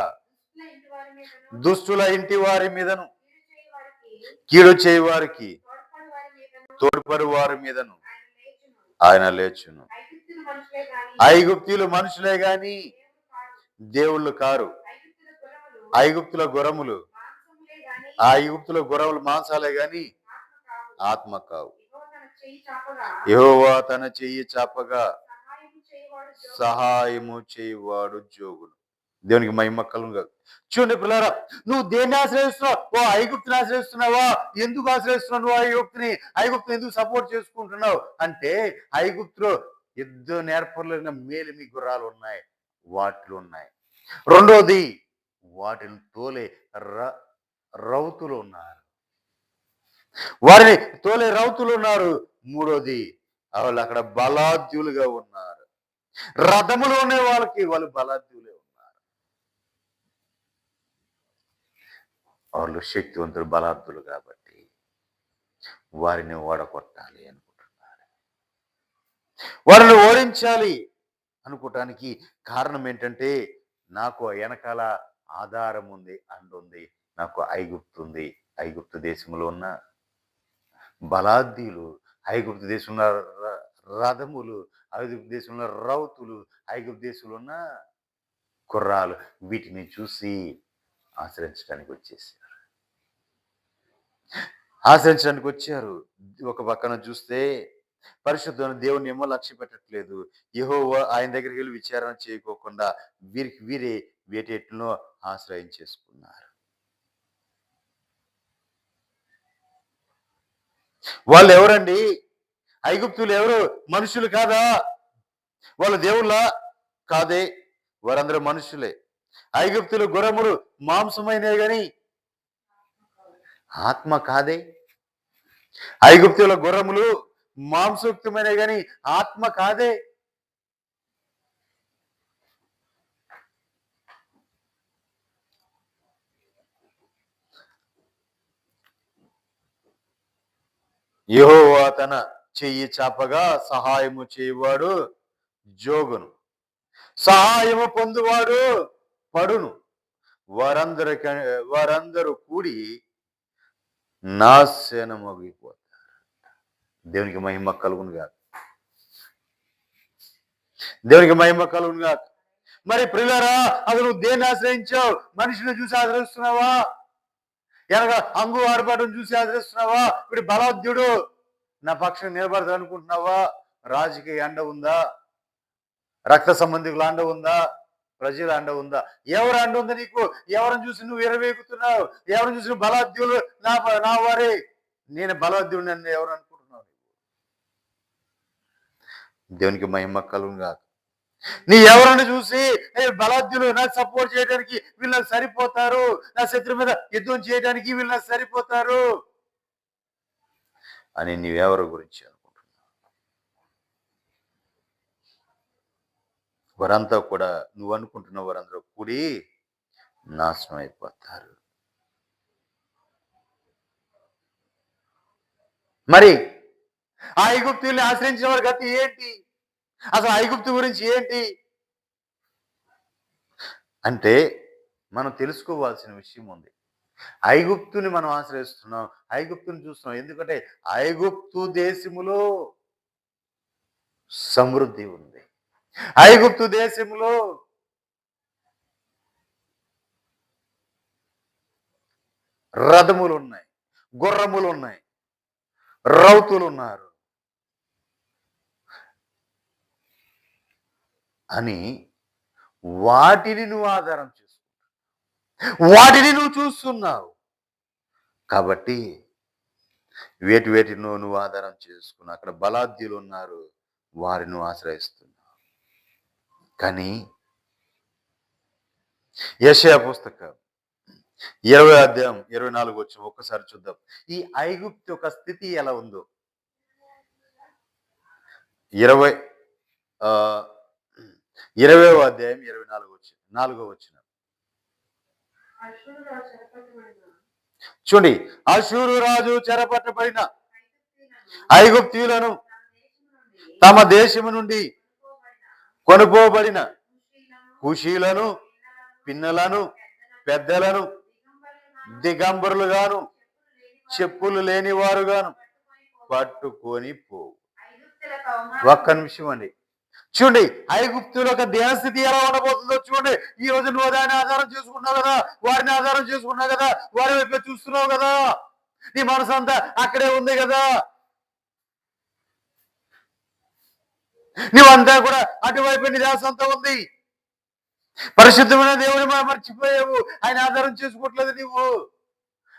Speaker 1: దుష్టుల ఇంటి వారి మీదను, కీడు చేయి వారికి తోడ్పడి వారి మీదను ఆయన లేచును. ఐగుప్తీయులు మనుషులే గాని దేవుళ్ళు కారు. ఐగుప్తుల గుర్రములు మాంసాలే గాని ఆత్మ కావు. యెహోవా తన చెయ్యి చాపగా సహాయము చేయవాడు జోగును. దేవునికి మహిమ కలుగును. చూడండి పిల్లరా, నువ్వు దేన్ని ఆశ్రయిస్తున్నావు? ఐగుప్తుని ఆశ్రయిస్తున్నావా? ఎందుకు ఆశ్రయిస్తున్నావు నువ్వు ఐగుప్తుని? ఐగుప్తుని ఎందుకు సపోర్ట్ చేసుకుంటున్నావు అంటే, ఐగుప్తులో యుద్ధ నేర్పర్లైన మేలిమి గుర్రాలు ఉన్నాయి, వాటిలో ఉన్నాయి. రెండోది, వాటిని తోలే రౌతులు ఉన్నారు, వారిని తోలే రౌతులు ఉన్నారు. మూడోది, వాళ్ళు అక్కడ బలాద్యులుగా ఉన్నారు. రథములు ఉండే వాళ్ళు బలాద్యులే ఉన్నారు. వాళ్ళు శక్తివంతులు, బలాద్యులు కాబట్టి వారిని ఓడగొట్టాలి అనుకుంటున్నారు. వారిని ఓడించాలి అనుకోవటానికి కారణం ఏంటంటే, నాకు వెనకాల ఆధారం ఉంది, అండుంది. నాకు ఐగుప్తు ఉంది. ఐగుప్తు దేశంలో ఉన్న బలాద్యులు, ఐగుప్తు దేశంలో రథములు, ఐగుప్తు దేశంలో రౌతులు, ఐగుప్తు దేశంలో ఉన్న గుర్రాలు, వీటిని చూసి ఆశ్రయించడానికి వచ్చారు. ఒక పక్కన చూస్తే పరిశుద్ధమైన దేవుని ఏమో లక్ష్య పెట్టట్లేదు. యెహోవా ఆయన దగ్గరికి వెళ్ళి విచారణ చేయకోకుండా వీరే వేటేట్లను ఆశ్రయించేసుకున్నారు. వాళ్ళు ఎవరండి? ఐగుప్తులు ఎవరు? మనుషులు కాదా? వాళ్ళు దేవుళ్ళ కాదే, వారందరూ మనుషులే. ఐగుప్తులు గుర్రములు మాంసమైనవి గాని ఆత్మ కాదే. ఐగుప్తుల గుర్రములు మాంసయుక్తమైనవి గాని ఆత్మ కాదే. యెహోవా తన చెయ్యి చాపగా సహాయము చేయవాడు జోగును, సహాయము పొందువాడు పడును. వారందరూ కూడి నాశనమగిపోతారు. దేవునికి మహిమ కలుగును గాక. దేవునికి మహిమ కలుగును గాక. మరి ప్రియులారా, అసలు నువ్వు దేన్ని ఆశ్రయించావు? మనిషిని చూసి ఆశ్రయిస్తున్నావా? ఎనక అంగు ఆర్పాటును చూసి ఆశ్రయిస్తున్నావా? ఇప్పుడు బలాద్యుడు నా పక్షం నిలబడతాడు అనుకుంటున్నావా? రాజకీయ అండ ఉందా? రక్త సంబంధికుల అండ ఉందా? ప్రజల అండ ఉందా? ఎవరు అండ ఉంది నీకు? ఎవరిని చూసి నువ్వు విరవేగుతున్నావు? ఎవరిని చూసి బలాద్యులు నా వారే, నేను బలాద్యుడు నన్ను ఎవరు అనుకుంటున్నావు? దేవునికి మహిమ కలుగును గాక. నీ ఎవరిని చూసి బలాద్యులు నాకు సపోర్ట్ చేయడానికి వీళ్ళు సరిపోతారు, నా శత్రు మీద యుద్ధం చేయడానికి వీళ్ళు సరిపోతారు అని నీవెవరి గురించి అనుకుంటున్నావు? వారంతా కూడా, నువ్వు అనుకుంటున్న వారందరూ కూడి నాశనం అయిపోతారు. మరి ఆ ఐగుప్తుల్ని ఆశ్రయించిన వారి గతి ఏంటి? అసలు ఐగుప్తు గురించి ఏంటి అంటే, మనం తెలుసుకోవాల్సిన విషయం ఉంది. ఐగుప్తుని మనం ఆశ్రయిస్తున్నాం, ఐగుప్తుని చూస్తున్నాం. ఎందుకంటే ఐగుప్తు దేశములో సమృద్ధి ఉంది. ఐగుప్తు దేశంలో రథములు ఉన్నాయి, గుర్రములు ఉన్నాయి, రౌతులు ఉన్నారు అని వాటిని నువ్వు ఆధారం చేసుకుంటావు. వాటిని నువ్వు చూస్తున్నావు. కాబట్టి వేటినో నువ్వు ఆధారం చేసుకున్నావు. అక్కడ బలాఢ్యులు ఉన్నారు, వారిని నువ్వు ఆశ్రయిస్తున్నావు. కానీ యెషయా పుస్తకం 20 అధ్యాయం 24 వచ్చిన ఒక్కసారి చూద్దాం. ఈ ఐగుప్తు యొక్క స్థితి ఎలా ఉందో. 20 20వ అధ్యాయం 24 వచ్చిన 4వ వచనం చూడండి. అషూరు రాజు చెరపట్టబడిన ఐగుప్తీయులను తమ దేశము నుండి కొనుపోబడిన కుషీలను, పిన్నలను, పెద్దలను, దిగంబరులుగాను, చెప్పులు లేనివారుగాను పట్టుకొని పోవు. ఒక్క నిమిషం అండి. చూడండి, ఐగుప్తుల యొక్క దేహస్థితి ఎలా ఉండబోతుందో చూడండి. ఈ రోజు నువ్వు దాన్ని ఆధారం చేసుకున్నావు కదా, వారిని ఆధారం చేసుకున్నావు కదా, వారి వైపు చూస్తున్నావు కదా, నీ మనసు అంతా అక్కడే ఉంది కదా, నువ్వంతా కూడా అటువైపు నీ ధ్యాస అంతా ఉంది. పరిశుద్ధమైన దేవుని మర్చిపోయావు, ఆయన ఆధారం చేసుకోవట్లేదు నువ్వు,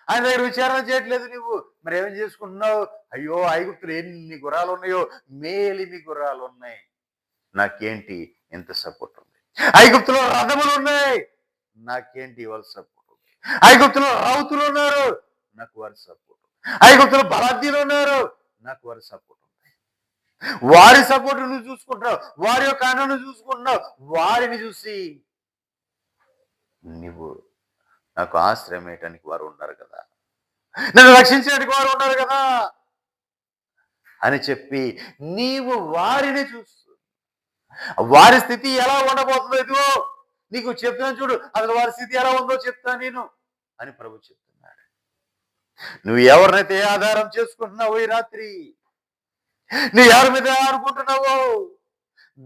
Speaker 1: ఆయన దగ్గర విచారణ చేయట్లేదు నువ్వు. మరి ఏం చేసుకుంటున్నావు? అయ్యో, ఐగుప్తులు ఎన్ని గుర్రాలు ఉన్నాయో, మేలిమి గుర్రాలు ఉన్నాయి, నాకేంటి ఎంత సపోర్ట్ ఉంది. ఐగుప్తులో రథములు ఉన్నాయి, నాకేంటి వాళ్ళ సపోర్ట్ ఉంది. ఐగుప్తులో రౌతులు ఉన్నారు, నాకు వారి సపోర్ట్ ఉంది. ఐగుప్తులో బలాఢ్యులు ఉన్నారు, నాకు వారి సపోర్ట్ ఉంది. వారి సపోర్ట్ నువ్వు చూసుకుంటున్నావు, వారి యొక్క అన్నను చూసుకుంటున్నావు. వారిని చూసి నువ్వు నాకు ఆశ్రయం వేయటానికి వారు ఉన్నారు కదా, నన్ను రక్షించడానికి వారు ఉన్నారు కదా అని చెప్పి నీవు వారిని చూస్తూ వారి స్థితి ఎలా ఉండబోతుందో ఇదిగో నీకు చెప్తాను చూడు, అసలు వారి స్థితి ఎలా ఉందో చెప్తాను నేను అని ప్రభు చెప్తున్నాడు. నువ్వు ఎవరినైతే ఆధారం చేసుకుంటున్నావు ఈ రాత్రి, నువ్వు ఎవరి మీద అనుకుంటున్నావో,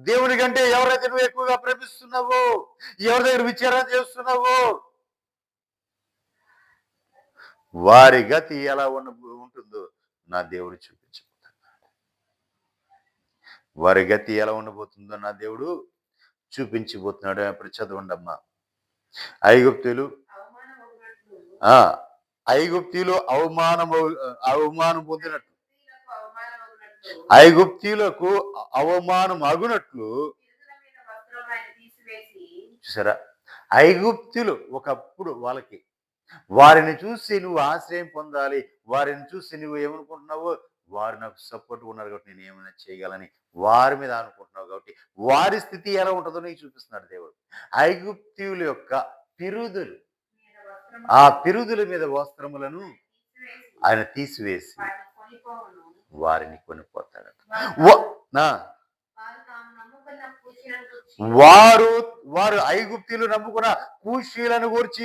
Speaker 1: దేవుని కంటే ఎవరైతే నువ్వు ఎక్కువగా ప్రేమిస్తున్నావో, ఎవరి దగ్గర విచారణ చేస్తున్నావో, వారి గతి ఎలా ఉంటుందో నా దేవుడు చూపించబోతున్నాడు. వారి గతి ఎలా ఉండబోతుందో నా దేవుడు చూపించబోతున్నాడు. అప్పుడు చదవండమ్మా. ఐగుప్తులు అవమానం పొందినట్లు, ఐగుప్తీయులకు అవమానం అగునట్లు. చూసారా, ఐగుప్తులు ఒకప్పుడు వాళ్ళకి, వారిని చూసి నువ్వు ఆశ్రయం పొందాలి, వారిని చూసి నువ్వు ఏమనుకుంటున్నావు, వారు నాకు సపోర్ట్ ఉన్నారు కాబట్టి నేను ఏమైనా చేయగలని వారి మీద అనుకుంటున్నావు కాబట్టి వారి స్థితి ఎలా ఉంటుందో నీకు చూపిస్తున్నాడు దేవుడు. ఐగుప్తీయుల యొక్క పిరుదులు, ఆ పిరుదుల మీద వస్త్రములను ఆయన తీసివేసి వారిని కొనిపోతాడట. వారు ఐగుప్తీయులు నమ్ముకున్న కూషీలను గూర్చి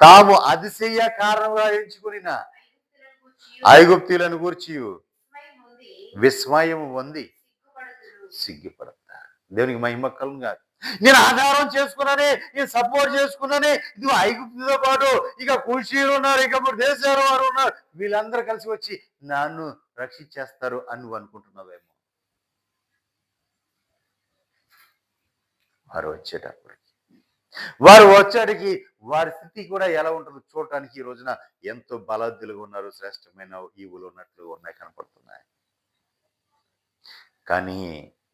Speaker 1: తాము అతిశయ కారణంగా ఎంచుకుని ఐగుప్తీయులను గూర్చి విస్మయం పొంది సిగ్గుపడతారు. దేవునికి మహిమ కలుగును గాక. నేను ఆధారం చేసుకున్నానే, నేను సపోర్ట్ చేసుకున్నానే, ఇది ఐగుప్తుతో పాటు ఇక కూషీలు ఉన్నారు, ఇక దేశాలు వారు ఉన్నారు, వీళ్ళందరూ కలిసి వచ్చి నన్ను రక్షించేస్తారు అని నువ్వు అనుకుంటున్నావేమో. వారు వచ్చేటికి వారి స్థితి కూడా ఎలా ఉంటుందో చూడటానికి ఈ రోజున ఎంతో బలాఢ్యులుగా ఉన్నారు, శ్రేష్టమైన ఈవులు ఉన్నట్లు ఉన్నాయి, కనపడుతున్నాయి. కానీ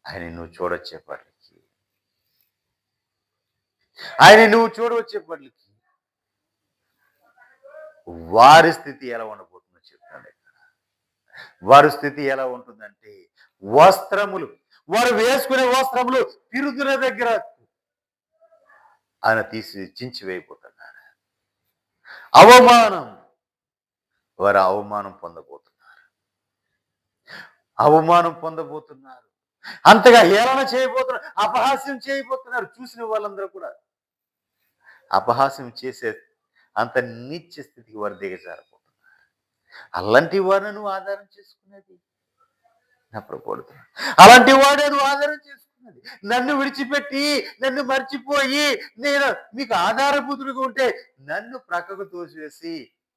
Speaker 1: ఆయన నువ్వు చూడొచ్చేపటికి, వారి స్థితి ఎలా ఉండబోతుందో చెప్తాను ఇక్కడ. వారి స్థితి ఎలా ఉంటుందంటే, వస్త్రములు, వారు వేసుకునే వస్త్రములు పిరుదుల దగ్గర ఆయన తీసి చించివేయబోతున్నాడు. అవమానం, వారు అవమానం పొందబోతున్నారు, అంతగా హేళన చేయబోతున్నారు, అపహాస్యం చేయబోతున్నారు. చూసిన వాళ్ళందరూ కూడా అపహాస్యం చేసే అంత నీచ స్థితికి వారు దిగజారిపోతున్నారు. అలాంటి వారిని నువ్వు ఆధారం చేసుకునేది నా ప్రభుడుతున్నాడు. అలాంటి వాడే నువ్వు ఆధారం చేసుకున్నది. నన్ను విడిచిపెట్టి, నన్ను మర్చిపోయి, నేను మీకు ఆధారభూతుడిగా ఉంటే నన్ను ప్రక్కకు తోసివేసి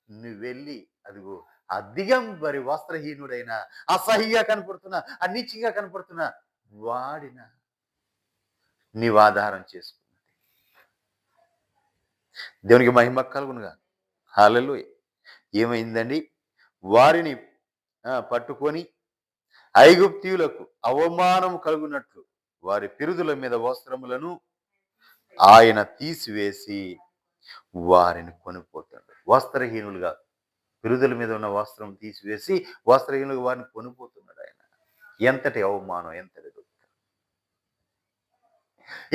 Speaker 1: నువ్వు వెళ్ళి అదిగో ఆ దిగంబరి వస్త్రహీనుడైన, అసహ్యంగా కనపడుతున్నా, అనిచ్చిగా కనపడుతున్నా వాడిన నీవు ఆధారం చేసుకున్నది. దేవునికి మహిమ కలుగునుగా. హల్లెలూయా. ఏమైందండి? వారిని పట్టుకొని ఐగుప్తీయులకు అవమానం కలుగునట్లు వారి పిరుదుల మీద వస్త్రములను ఆయన తీసివేసి వారిని కొనిపోతాడు. వస్త్రహీనులుగా పిరుదుల మీద ఉన్న వస్త్రం తీసివేసి వస్త్రహీనులుగా వారిని కొనిపోతున్నాడు ఆయన. ఎంతటి అవమానం, ఎంతటి దుఃఖం,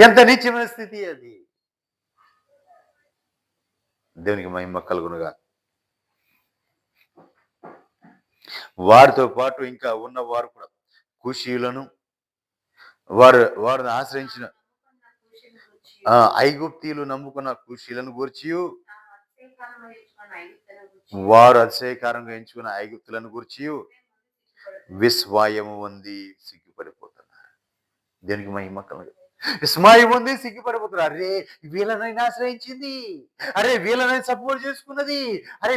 Speaker 1: ఎంత నీచమైన స్థితి అది. దేవునికి మహిమ కలుగునుగా. వారితో పాటు ఇంకా ఉన్న వారు కూడా కుషీయులను వారిని ఆశ్రయించిన ఐగుప్తీయులు నమ్ముకున్న కుషీలను గూర్చి, వారు అతిశయకారంగా ఎంచుకున్న ఐగుప్తులను గూర్చి విస్మయము పొంది సిగ్గుపడిపోతున్నారు. దేనికి మహిమ కలుగు. విస్మయం పొంది సిగ్గుపడిపోతున్నారు. అరే వీళ్ళనైనా ఆశ్రయించింది, అరే వీళ్ళనైనా సపోర్ట్ చేసుకున్నది, అరే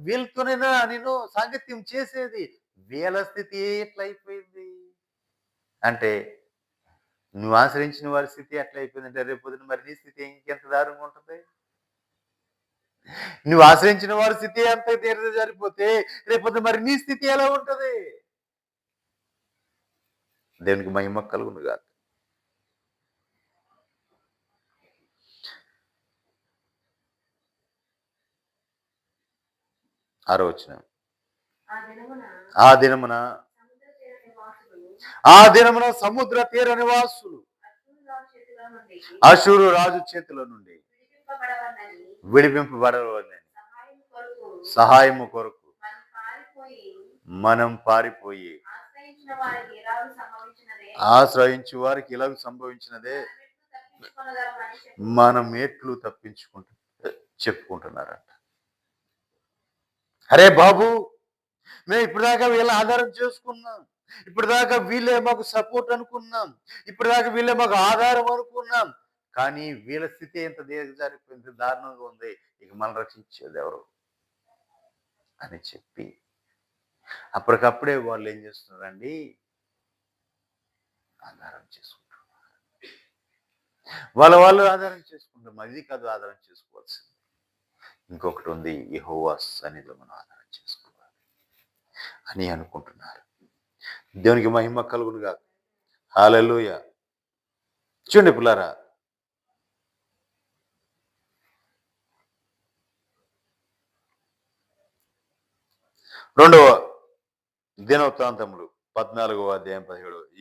Speaker 1: వీళ్ళతోనైనా నేను సాంగత్యం చేసేది, వీళ్ళ స్థితి ఎట్లా అయిపోయింది అంటే, నువ్వు ఆశ్రయించిన వారి స్థితి ఎట్లా అయిపోయిందంటే రేపొద్దున మరి నీ స్థితి ఇంకెంత దారుణంగా ఉంటుంది. నువ్వు ఆశ్రయించిన వారి స్థితి అంత జరిగిపోతే రేపొద్దున మరి నీ స్థితి ఎలా ఉంటది? దేవునికి మహిమ కలుగును గాక. ఆరో వచనం. ఆ దినమున సముద్ర తీర నివాసులు అషూరు రాజు చేతిలో నుండి విడిపింపబడవని సహాయము కొరకు మనం పారిపోయి ఆశ్రయించు వారికి ఇలాగ సంభవించినదే మనం ఎట్లు చెప్పుకుంటున్నారంట. అరే బాబు, మేము ఇప్పటిదాకా వీళ్ళ ఆధారం చేసుకున్నాం, ఇప్పటిదాకా వీళ్ళే మాకు సపోర్ట్ అనుకున్నాం, ఇప్పటిదాకా వీళ్ళే మాకు ఆధారం అనుకున్నాం, కానీ వీళ్ళ స్థితి ఎంత దిగజారిపోయింది, దారుణంగా ఉంది, ఇక మనం రక్షించేది ఎవరు అని చెప్పి అప్పటికప్పుడే వాళ్ళు ఏం చేస్తున్నారండి? ఆధారం చేసుకుంటున్నారు. వాళ్ళు ఆధారం చేసుకుంటాం. అది కాదు ఆధారం చేసుకోవాల్సింది, ఇంకొకటి ఉంది, యెహోవా సన్నిధిలో మనం ఆధారం చేసుకోవాలి అని అనుకుంటున్నారు. దేవునికి మహిమ కలుగునుగా. హల్లెలూయా. చూడండి పిల్లారా, 2వ దినవృత్తాంతములు 14వ అధ్యాయం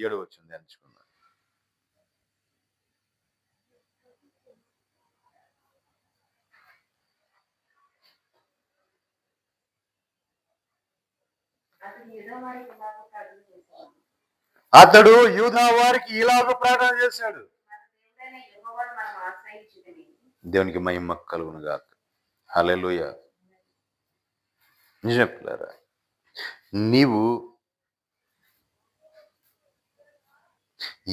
Speaker 1: 7వ వచనం ధ్యానించుకుందాం. అతడు యూదా వారికి ఇలాగ ప్రార్థన చేశాడు. దేవునికి మహిమ కలుగును గాక. హల్లెలూయా. నిజం పిల్లారా, నీవు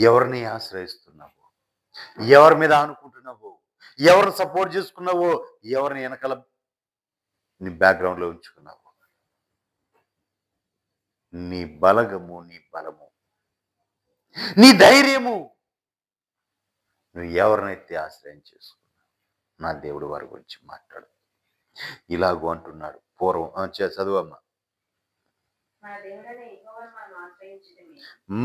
Speaker 1: ఎవరిని ఆశ్రయిస్తున్నావు, ఎవరి మీద అనుకుంటున్నావు, ఎవరిని సపోర్ట్ చేసుకున్నావో, ఎవరిని వెనకాల నీ బ్యాక్గ్రౌండ్ లో ఉంచుకున్నావు, నీ బలగము, నీ బలము, నీ ధైర్యము, నువ్వు ఎవరినైతే ఆశ్రయం చేసుకున్నావు. నా దేవుడు వారి గురించి మాట్లాడు. ఇలాగూ అంటున్నాడు. పూర్వం చదువమ్మా.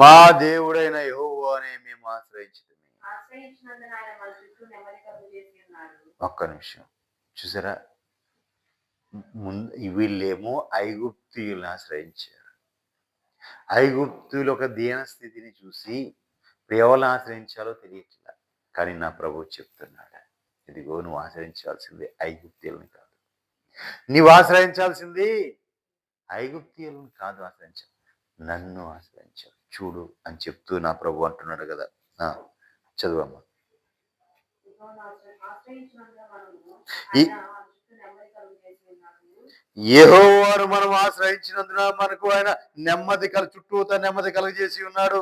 Speaker 1: మా దేవుడైన యెహోవానే మేము ఆశ్రయించితిమి. ఒక్క నిమిషం చూసారా, వీళ్ళేమో ఐగుప్తీయులను ఆశ్రయించారు. ఐగుప్తుల ఒక దీన స్థితిని చూసి ఎవరిని ఆశ్రయించాలో తెలియట్లా. కానీ నా ప్రభువు చెప్తున్నాడు, ఇదిగో నువ్వు ఆశ్రయించాల్సింది ఐగుప్తీయులను కాదు, నీవు ఆశ్రయించాల్సింది ఐగుప్తీయులను కాదు, ఆశ్రయించాలి, నన్ను ఆశ్రయించాలి చూడు అని చెప్తూ నా ప్రభు అంటున్నాడు కదా. చదువమ్మా. యెహోవాను మనం ఆశ్రయించినందున మనకు ఆయన చుట్టూతా నెమ్మది కలుగజేసి ఉన్నాడు.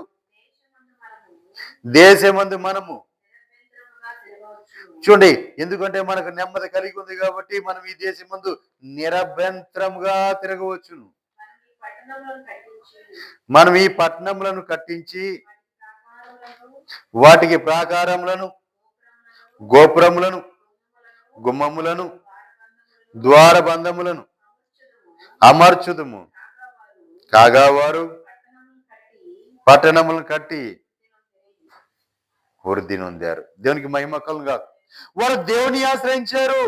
Speaker 1: దేశమందు మనము చూడండి, ఎందుకంటే మనకు నెమ్మది కలిగి ఉంది కాబట్టి మనం ఈ దేశం ముందు నిరభ్యంతరంగా తిరగవచ్చును. మనం ఈ పట్టణములను కట్టించి వాటికి ప్రాకారములను, గోపురములను, గుమ్మములను ద్వారబంధములను అమర్చుదుము. కాగా వారు పట్టణములను కట్టి వృద్ధి నొందారు. దేవునికి మహిమ కలుగుగా. వారు దేవుని ఆశ్రయించారు.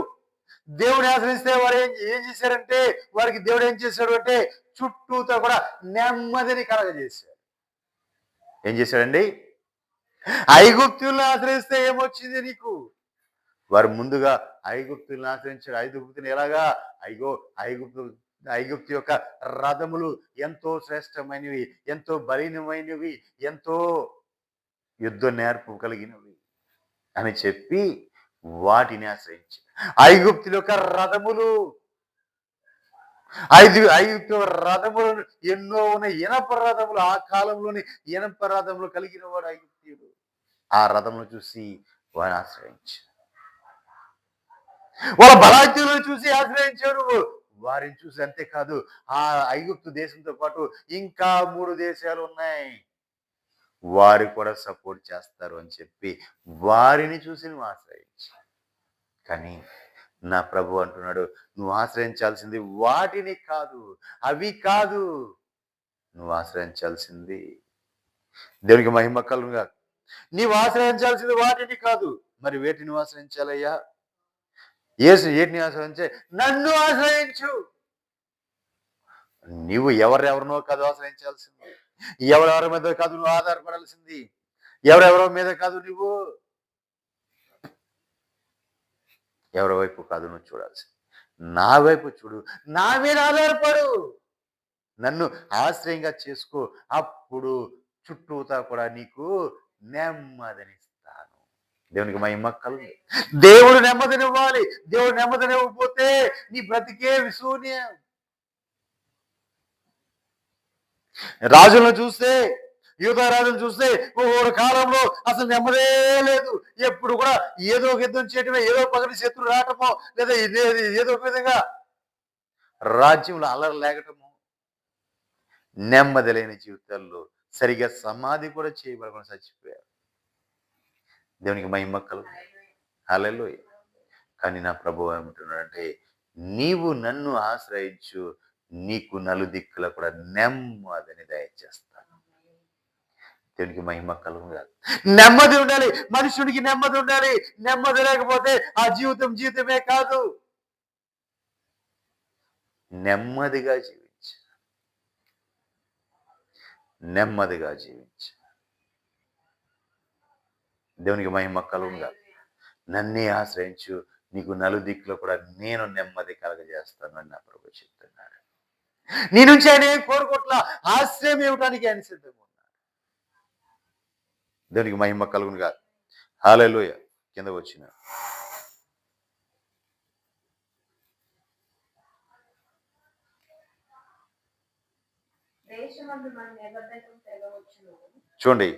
Speaker 1: దేవుని ఆశ్రయిస్తే వారు ఏం చేశారంటే, వారికి దేవుడు ఏం చేశాడు అంటే చుట్టూతో కూడా నెమ్మదిని కలగజేశాడు. ఏం చేశాడండి? ఐగుప్తులను ఆశ్రయిస్తే ఏమొచ్చింది నీకు? వారు ముందుగా ఐగుప్తులను ఆశ్రయించాడు. ఐగుప్తుని ఎలాగా? ఐగుప్తు యొక్క రథములు ఎంతో శ్రేష్టమైనవి, ఎంతో బలీనమైనవి, ఎంతో యుద్ధ నేర్పు కలిగినవి అని చెప్పి వాటిని ఆశ్రయించి ఐగుప్తుల యొక్క రథములు, ఐగుప్తు రథములు ఎన్నో ఉన్నాయి. ఇనప రథములు, ఆ కాలంలోని ఇనప రథములు కలిగిన వాడు ఐగుప్తీయుడు. ఆ రథమును చూసి వాడిని ఆశ్రయించాడు. వాళ్ళ బలాఢ్యులను చూసి ఆశ్రయించాడు. వారిని చూసి అంతేకాదు, ఆ ఐగుప్తు దేశంతో పాటు ఇంకా 3 దేశాలు ఉన్నాయి, వారు కూడా సపోర్ట్ చేస్తారు అని చెప్పి వారిని చూసి నువ్వు ఆశ్రయించు. కానీ నా ప్రభు అంటున్నాడు, నువ్వు ఆశ్రయించాల్సింది వాటిని కాదు, అవి కాదు, నువ్వు ఆశ్రయించాల్సింది దేవునికి మహిమ కలుగుగా. నీవు ఆశ్రయించాల్సింది వాటిని కాదు. మరి వేటిని నువ్వు ఆశ్రయించాలయ్యా? యేసు ఏటిని ఆశ్రయించే? నన్ను ఆశ్రయించు. నీవు ఎవరెవరినో కాదు ఆశ్రయించాల్సింది, ఎవరెవరి మీద కాదు నువ్వు ఆధారపడాల్సింది, ఎవరెవరి మీద కాదు, నువ్వు ఎవరి వైపు కాదు నువ్వు చూడాల్సింది, నా వైపు చూడు, నా మీద ఆధారపడు, నన్ను ఆశ్రయంగా చేసుకో. అప్పుడు చుట్టూతా కూడా నీకు నెమ్మదినిస్తాను. దేవునికి మహిమ కలుగు. దేవుడు నెమ్మదినివ్వాలి. దేవుడు నెమ్మదినివ్వకపోతే నీ బ్రతికే శూన్యం. రాజులను చూస్తే, యూదా రాజులను చూస్తే ఒక కాలంలో అసలు నెమ్మదే లేదు. ఎప్పుడు కూడా ఏదో ఒక యుద్ధం చేయటమే, ఏదో పగటి శత్రువు రావటమో, లేదా ఏదో ఒక విధంగా రాజ్యంలో అల్లరి లేకటము, నెమ్మది లేని జీవితాల్లో సరిగా సమాధి కూడా చేయబడకుండా చచ్చిపోయారు. దేవునికి మహిమ కలుగు. హల్లెలూయా. కానీ నా ప్రభువు ఏమంటున్నాడంటే, నీవు నన్ను ఆశ్రయించు, నీకు నలుదిక్కుల కూడా నెమ్మదిని దయచేస్తాను. దేవునికి మహిమ కలుగుగా. నెమ్మది ఉండాలి, మనుషుడికి నెమ్మది ఉండాలి. నెమ్మది లేకపోతే ఆ జీవితమే కాదు. నెమ్మదిగా జీవించు, నెమ్మదిగా జీవించు. దేవునికి మహిమ కలుగుగా. నన్నే ఆశ్రయించు, నీకు నలుదిక్కులో కూడా నేను నెమ్మది కలగజేస్తాను అని నా ప్రభు చెప్తున్నాడు. నీ నుంచి ఆయన ఏం కోరుకోట్లా, ఆశ్రయం ఇవ్వటానికి ఆయన సిద్ధంగా ఉన్నాడు. దేవునికి మహిమ కలుగునుగా. హల్లెలూయా. కింద వచ్చిన చూడండి,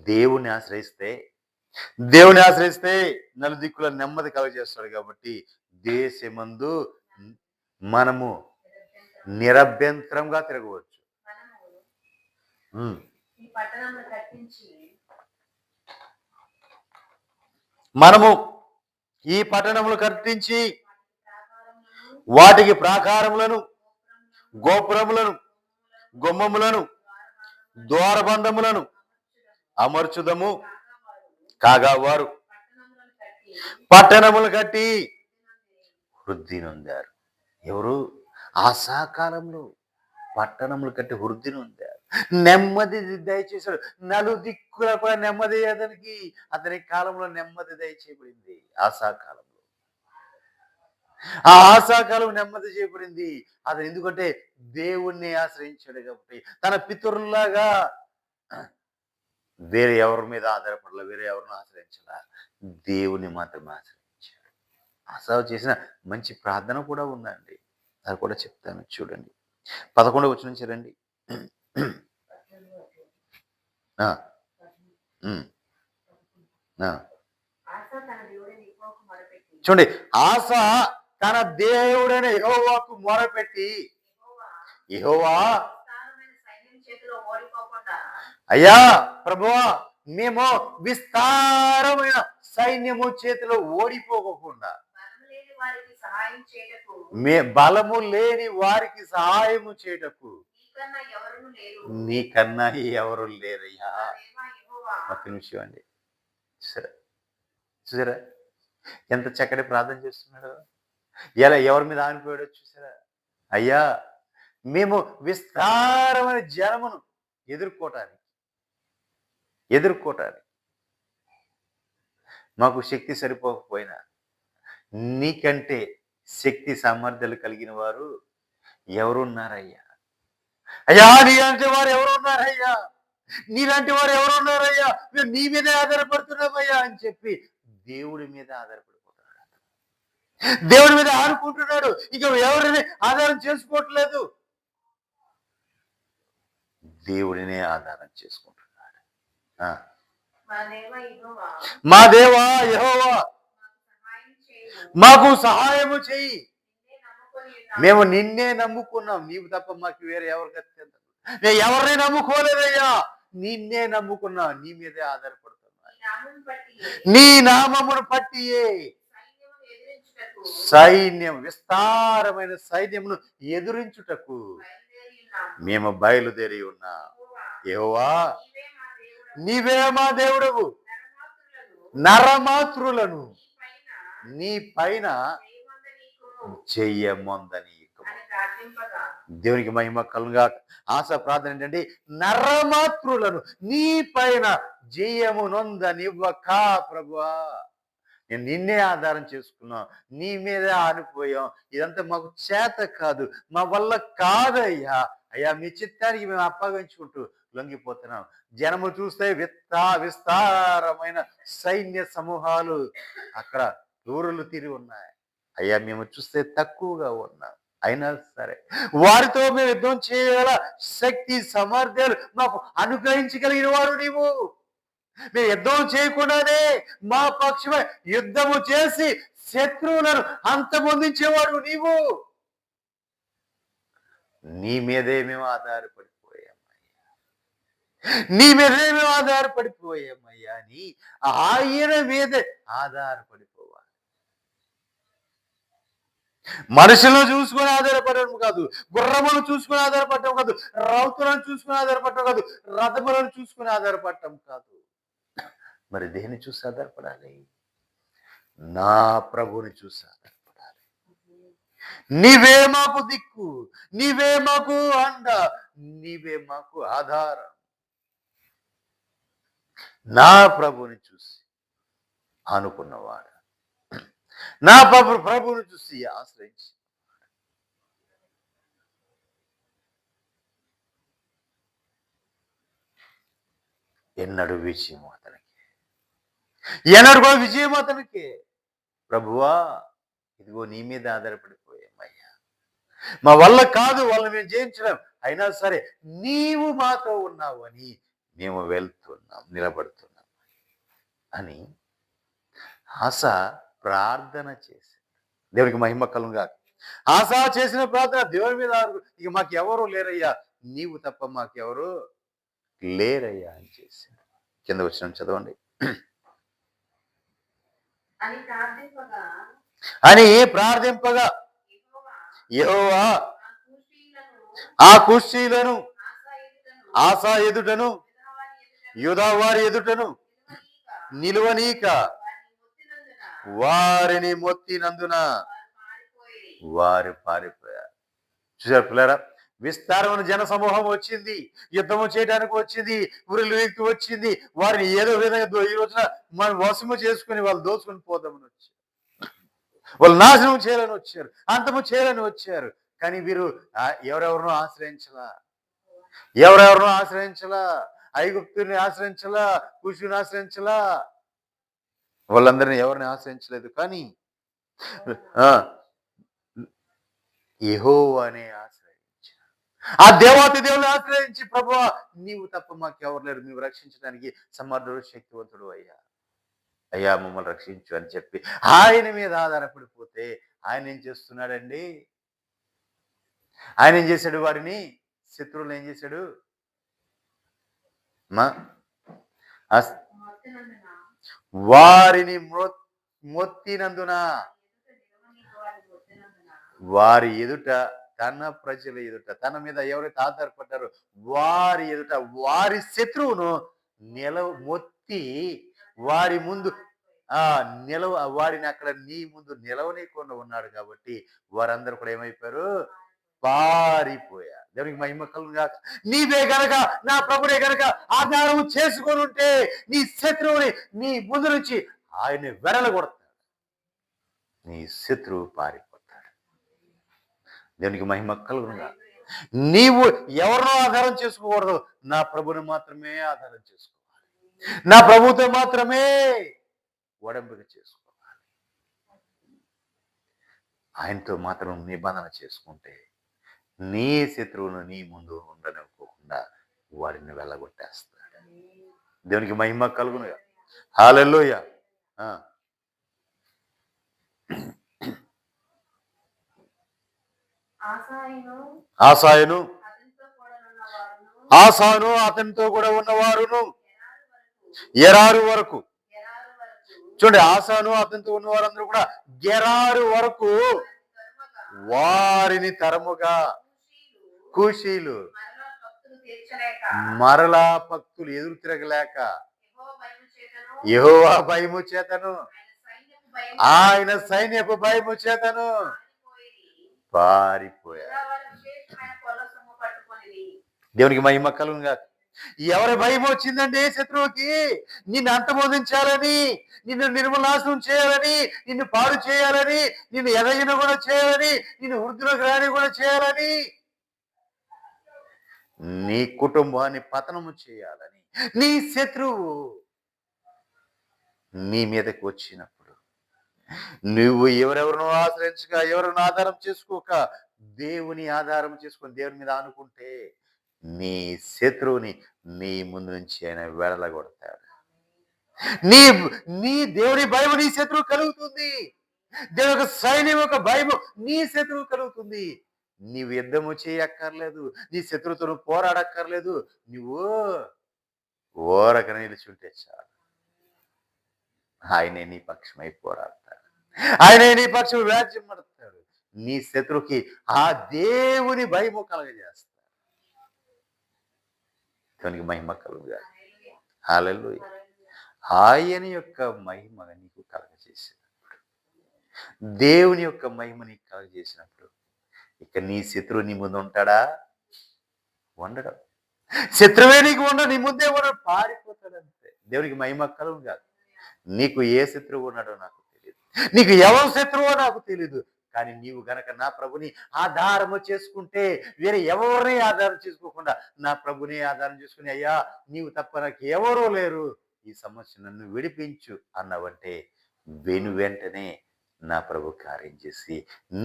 Speaker 1: దేవుని ఆశ్రయిస్తే నలుదిక్కుల నెమ్మది కలుగజేస్తాడు. కాబట్టి దేశమందు మనము నిరభ్యంతరంగా తిరగవచ్చు. మనము ఈ పట్టణములు కట్టించి వాటికి ప్రాకారములను, గోపురములను, గుమ్మములను, ద్వారబంధములను అమర్చుదము. కాగా వారు పట్టణములు కట్టి వృద్ధి నొందారు. ఎవరు? ఆశాకాలంలో పట్టణములు కట్టి వృద్ధి నొందారు. నెమ్మది దయచేశాడు. నలుదిక్కుల కూడా నెమ్మది అతని కాలంలో నెమ్మది దయచేయబడింది. ఆశాకాలంలో ఆ ఆశాకాలం నెమ్మది చేయబడింది. అతను ఎందుకంటే దేవుణ్ణి ఆశ్రయించాడు కాబట్టి. తన పితరుల్లాగా వేరే ఎవరి మీద ఆధారపడలే, వేరే ఎవరిని ఆశ్రయించాల, దేవుని మాత్రమే ఆశ్రయించాడు. ఆశా చేసిన మంచి ప్రార్థన కూడా ఉందండి, అది కూడా చెప్తాను చూడండి. 11వ వచనం నుంచి రండి. చూడండి, ఆశ తన దేవుడైన యెహోవాకు మొరపెట్టి, యెహోవా అయ్యా ప్రభువా, మేము విస్తారమైన సైన్యము చేతిలో ఓడిపోకుండా బలము లేని వారికి సహాయము చేయటకు నీకన్నా ఎవరు లేరయ్యా. ఒక్క నిమిషం అండి. చూసారా చూసారా ఎంత చక్కటి ప్రార్థన చేస్తున్నాడు. ఎలా ఎవరి మీద ఆనిపోయాడో చూసారా. అయ్యా, మేము విస్తారమైన జనమును ఎదుర్కోవటానికి మాకు శక్తి సరిపోకపోయినా నీకంటే శక్తి సామర్థ్యాలు కలిగిన వారు ఎవరున్నారయ్యా. అయ్యా, నీలాంటి వారు ఎవరున్నారయ్యా, నీలాంటి వారు ఎవరున్నారయ్యా, మేము నీ మీదే ఆధారపడుతున్నామయ్యా అని చెప్పి దేవుడి మీద ఆధారపడిపోతున్నాడు. దేవుడి మీద ఆడుకుంటున్నాడు. ఇంకా ఎవరిని ఆధారం చేసుకోవట్లేదు, దేవుడినే ఆధారం చేసుకుంటున్నాడు. మా దేవా యెహోవా మాకు సహాయము చెయ్యి. మేము నిన్నే నమ్ముకున్నాం, నీవు తప్ప మాకు వేరే ఎవరికి మేము ఎవరిని నమ్ముకోలేదయ్యా, నిన్నే నమ్ముకున్నాం, నీ మీదే ఆధారపడుతున్నా. నీ నామమును పట్టియే సైన్యం, విస్తారమైన సైన్యమును ఎదురించుటకు మేము బయలుదేరి ఉన్నాం. యెహోవా నీవే మా దేవుడవు, నరమాతృలను నీ పైన చెయ్యమొందని. దేవునికి మహిమ కలుగా. ఆశ ప్రార్థన ఏంటంటే, నరమాతృలను నీ పైన జయమునొందనివ్వక ప్రభువా, నేను నిన్నే ఆధారం చేసుకున్నాం, నీ మీదే ఆనిపోయాం. ఇదంతా మాకు చేత కాదు, మా వల్ల కాదయ్యా. అయ్యా, మీ చిత్తానికి మేము అప్పగించుకుంటూ లొంగిపోతున్నాం. జనము చూస్తే విస్తారమైన సైన్య సమూహాలు అక్కడ ఊరులు తిరిగి ఉన్నాయి. అయ్యా, మేము చూస్తే తక్కువగా ఉన్నాం. అయినా సరే వారితో మేము యుద్ధం చేయగల శక్తి సామర్థ్యాలు మాకు అనుగ్రహించగలిగిన వారు నీవు. మేము యుద్ధం చేయకుండానే మా పక్షమే యుద్ధము చేసి శత్రువులను అంతమొందించేవాడు నీవు. నీ మీదే మేము ఆధారపడిపోయామయ్యా అని ఆయన మీదే ఆధారపడిపోవాలి. మనుషులను చూసుకొని ఆధారపడడం కాదు, గుర్రములను చూసుకొని ఆధారపడటం కాదు, రౌతులను చూసుకొని ఆధారపడటం కాదు, రథములను చూసుకొని ఆధారపడటం కాదు. మరి దేన్ని చూసి ఆధారపడాలి? నా ప్రభుని చూసి ఆధారపడాలి. నీవే మాకు దిక్కు, నీవే మాకు అండ, నీవే మాకు ఆధారం. నా ప్రభుని చూసి ఆనుకున్నవాడు, నా ప్రభుని చూసి ఆశ్రయించి ఎన్నడూ విజయం అతనికి. ప్రభువా, ఇదిగో నీ మీద ఆధారపడిపోయామయ్యా. మా వల్ల కాదు వాళ్ళని మేము జయించడం, అయినా సరే నీవు మాతో ఉన్నావు అని మేము వెళ్తున్నాం, నిలబడుతున్నాం అని ఆశ ప్రార్థన చేసి, దేవునికి మహిమ కలుగా. ఆశ చేసిన ప్రార్థన దేవుని మీద, ఇక మాకు ఎవరు లేరయ్యా, నీవు తప్ప మాకెవరు లేరయ్యా అని చేశాడు. కింద వచ్చిన చదవండి. అని ప్రార్థింపగా యెహోవా ఆ కుష్షీలను ఆశా ఎదుటను యూదా వారి ఎదుటను నిలువనీక వారిని మొత్తినందున వారు పారిపోయారు. చూసారు పిల్లరా, విస్తారమైన జన సమూహం వచ్చింది, యుద్ధము చేయడానికి వచ్చింది, ఊరిలో వ్యక్తి వచ్చింది. వారిని ఏదో విధంగా ఈ రోజున మనం వశము చేసుకుని వాళ్ళు దోచుకుని పోదామని వచ్చారు, వాళ్ళు నాశనం చేయాలని వచ్చారు, అంతము చేయాలని వచ్చారు. కానీ వీరు ఎవరెవరినో ఆశ్రయించలా, ఐగుప్తుని ఆశ్రయించలా, కుషుని ఆశ్రయించలా, వాళ్ళందరినీ ఎవరిని ఆశ్రయించలేదు. కానీ యెహోవానే ఆశ్రయించారు. ఆ దేవాతి దేవుని ఆశ్రయించి, ప్రభువా నీవు తప్ప మాకెవరు లేరు, నీవు రక్షించడానికి సమర్థుడు, శక్తివంతుడు అయ్యా మమ్మల్ని రక్షించు అని చెప్పి ఆయన మీద ఆధారపడిపోతే ఆయన ఏం చేస్తున్నాడండి? ఆయన ఏం చేశాడు? వారిని, శత్రువులు ఏం చేశాడు? వారిని మొత్తినందున వారి ఎదుట, తన ప్రజల ఎదుట, తన మీద ఎవరైతే ఆధారపడ్డారో వారి ఎదుట వారి శత్రువును మొత్తి వారి ముందు ఆ వాడిని అక్కడ నీ ముందు నిలవనీయకుండా ఉన్నాడు కాబట్టి వారందరూ కూడా ఏమైపోయారు? పారిపోయారు. దేవునికి మహిమ కలుగును గాక. నీవే గనక, నా ప్రభునే గనక ఆధారం చేసుకొని ఉంటే నీ శత్రువుని నీ ముందు నుంచి ఆయన వెడలగొడతాడు. నీ శత్రువు పారిపోతాడు. దేవునికి మహిమ కలుగును గాక. నీవు ఎవరినో ఆధారం చేసుకోకూడదు, నా ప్రభుని మాత్రమే ఆధారం చేసుకోవాలి. నా ప్రభుతో మాత్రమే ఒడంబిక చేసుకోవాలి. ఆయనతో మాత్రం నిబంధన చేసుకుంటే నీ శత్రువును నీ ముందు ఉండనివ్వకుండా వాడిని వెళ్ళగొట్టేస్తాడు. దేవునికి మహిమ కలుగును. హల్లెలూయా. ఆసాను అతనితో కూడా ఉన్నవారును ఎరారు వరకు. చూడండి, ఆసాను అతనితో ఉన్న వారందరూ కూడా గెరారు వరకు వారిని తరముగా కూషీలు మరలా భక్తులు ఎదురు తిరగలేక యెహోవా భయము చేతను ఆయన సైన్యపు భయము చేతను పారిపోయారు. దేవునికి మహిమ కలుగును గాక. ఎవరి భయం వచ్చిందండి శత్రువుకి? నిన్ను అంతమోదించాలని, నిన్ను నిర్మూలనాశనం చేయాలని, నిన్ను పాడు చేయాలని, నిన్ను ఎదగిన కూడా చేయాలని, నిన్ను వృద్ధులకు రాని కూడా చేయాలని, నీ కుటుంబాన్ని పతనము చేయాలని నీ శత్రువు నీ మీదకి వచ్చినప్పుడు నువ్వు ఎవరెవరినో ఆశ్రయించక, ఎవరినో ఆధారం చేసుకోక దేవుని ఆధారం చేసుకొని దేవుని మీద అనుకుంటే నీ శత్రువుని నీ ముందు నుంచి ఆయన వెడలగొడతాడు. నీ నీ దేవుని భయం నీ శత్రువు కలుగుతుంది. దేవుని యొక్క సైన్యం యొక్క భయం నీ శత్రువు కలుగుతుంది. నీవు యుద్ధము చేయక్కర్లేదు, నీ శత్రువుతో పోరాడక్కర్లేదు. నువ్వు ఓరక నిలుచుంటే చాలు, ఆయనే నీ పక్షమై పోరాడతాడు. ఆయనే నీ పక్షం వ్యాజ్యం పడతాడు. నీ శత్రువుకి ఆ దేవుని భయము కలగజేస్తాడు. దేవునికి మహిమ కలుగుగా. హల్లెలూయా. ఆయన యొక్క మహిమ నీకు కలగజేసినప్పుడు, దేవుని యొక్క మహిమ నీకు కలగజేసినప్పుడు ఇక నీ శత్రువు నీ ముందు ఉంటాడా? ఉండడం. శత్రువే నీకు ఉండడు, నీ ముందే ఉండడు, పారిపోతాడు అంతే. దేవునికి మహిమ కలుగుగా. నీకు ఏ శత్రువు ఉన్నాడో నాకు తెలియదు, నీకు ఎవరు శత్రువో నాకు తెలియదు. కానీ నీవు గనక నా ప్రభుని ఆధారము చేసుకుంటే, వేరే ఎవరిని ఆధారం చేసుకోకుండా నా ప్రభుని ఆధారం చేసుకుని, అయ్యా నీవు తప్ప నాకు ఎవరూ లేరు, ఈ సమస్య నన్ను విడిపించు అన్నవంటే వెంటనే నా ప్రభు కార్యం చేసి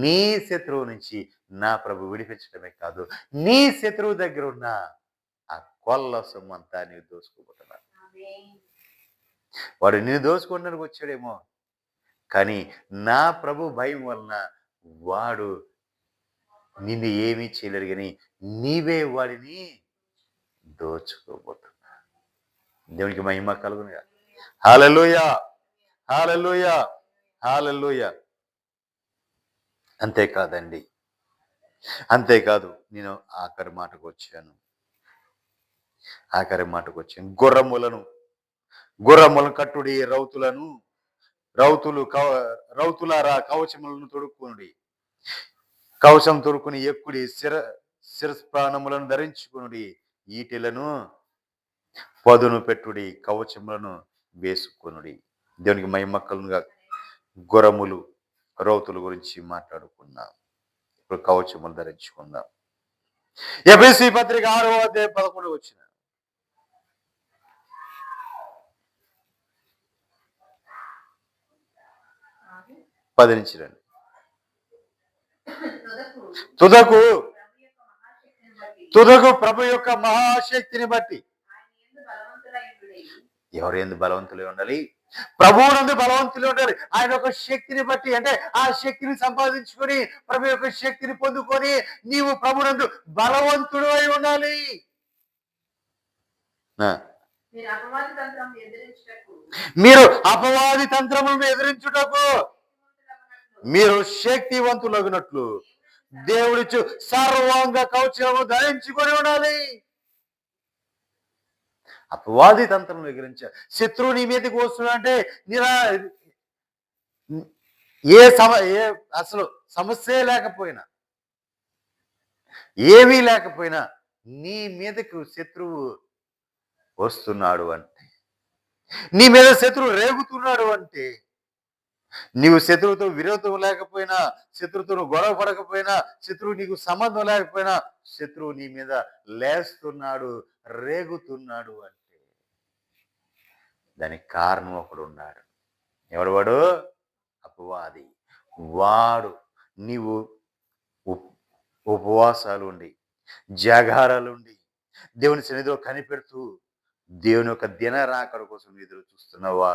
Speaker 1: నీ శత్రువు నుంచి నా ప్రభు విడిపించడమే కాదు, నీ శత్రువు దగ్గర ఉన్న ఆ కొల్ల సొమ్మంతా నీవు దోసుకోబోతున్నాడు. వాడు నిన్ను దోసుకోవడానికి వచ్చాడేమో, కానీ నా ప్రభు భయం వలన వాడు నిన్ను ఏమీ చేయలేడు, కానీ నీవే వాడిని దోచుకోబోతున్నా. దేవునికి మహిమ కలుగునుగా. హల్లెలూయా, హల్లెలూయా, హల్లెలూయా. అంతేకాదు, నేను ఆఖరి మాటకు వచ్చాను. గుర్రములను కట్టుడి, రౌతులారా కవచములను తొడుక్కునుడి, కవచం తొడుక్కుని ఎక్కుడి, శిరస్ప్రాణములను ధరించుకునుడి, ఈటెలను పదును పెట్టుడి, కవచములను వేసుకునుడి. దేవునికి మహిమ కలుగునుగా. గుర్రములు, రౌతుల గురించి మాట్లాడుకున్నాం. ఇప్పుడు కవచములు ధరించుకుందాం. ఎఫెసీ పత్రిక 6వ అధ్యాయం 11వ వచనం. తుదకు ప్రభు యొక్క మహాశక్తిని బట్టి. ఎవరు ఎందు బలవంతులై ఉండాలి? ప్రభువునందు బలవంతులు ఉండాలి. ఆయన యొక్క శక్తిని బట్టి, అంటే ఆ శక్తిని సంపాదించుకొని ప్రభు యొక్క శక్తిని పొందుకొని నీవు ప్రభువునందు బలవంతుడు అయి ఉండాలి. మీరు అపవాది తంత్రములను ఎదిరించుటకు మీరు శక్తివంతులగినట్లు దేవుడిచ్చు సర్వాంగ కవచము ధరించుకొని ఉండాలి. అపవాది తంత్రం ఎగిరించారు. శత్రువు నీ మీదకి వస్తున్నా అంటే నిరా ఏ సమ ఏ అసలు సమస్యే లేకపోయినా, ఏమీ లేకపోయినా నీ మీదకు శత్రువు వస్తున్నాడు అంటే, నీ మీద శత్రువు రేగుతున్నాడు అంటే, నీవు శత్రువుతో విరోధం లేకపోయినా, శత్రువుతో గొడవ పడకపోయినా, శత్రువు నీకు సంబంధం లేకపోయినా, శత్రువు నీ మీద లేస్తున్నాడు, రేగుతున్నాడు అంటే దానికి కారణం ఒకడు ఉన్నాడు. ఎవడు వాడు? అపవాది. వాడు నీవు ఉపవాసాలు ఉండి, జాగారాలు ఉండి, దేవుని సన్నిధిలో కనిపెడుతూ దేవుని యొక్క దిన రాకడ కోసం ఎదురు చూస్తున్నవా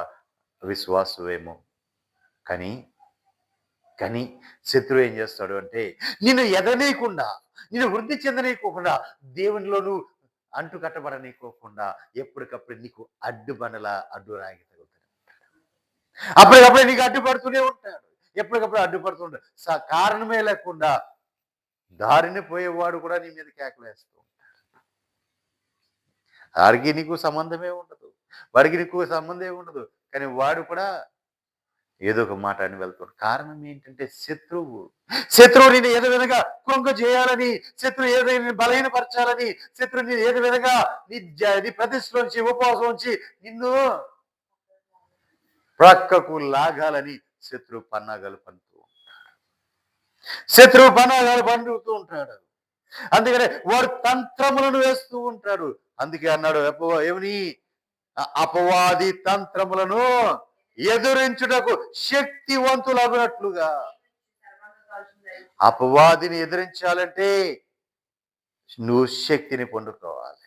Speaker 1: విశ్వాసమేమో. కానీ కానీ శత్రువు ఏం చేస్తాడు అంటే నిన్ను ఎదనీయకుండా, నిన్ను వృద్ధి చెందనీయకోకుండా, దేవునిలో నువ్వు అంటు కట్టబడనీయకోకుండా ఎప్పటికప్పుడు నీకు అడ్డుబండలా అడ్డు రాగి తగులుతాడు. అప్పటికప్పుడే నీకు అడ్డుపడుతూనే ఉంటాడు. ఎప్పటికప్పుడు అడ్డుపడుతుంటాడు. కారణమే లేకుండా దారిని పోయేవాడు కూడా నీ మీద కేకలేస్తూ ఉంటాడు. వాడికి నీకు సంబంధమే ఉండదు, వాడికి నీకు సంబంధమే ఉండదు. కానీ వాడు కూడా ఏదో ఒక మాట అని వెళ్తాడు. కారణం ఏంటంటే శత్రువు నేను ఏదో విధంగా కృంగ చేయాలని, శత్రువు ఏదైనా బలహీనపరచాలని, శత్రువు నేను ఏదో విధంగా నీ ప్రతిష్టలోంచి, ఉపవాసం నుంచి నిన్ను ప్రక్కకు లాగాలని శత్రువు పన్నాగాలు పండుతూ ఉంటాడు. అందుకనే వాడు తంత్రములను వేస్తూ ఉంటాడు. అందుకే అన్నాడు ఏమని, అపవాది తంత్రములను ఎదురించుటకు శక్తివంతులగినట్లుగా. అపవాదిని ఎదిరించాలంటే నువ్వు శక్తిని పొందుకోవాలి.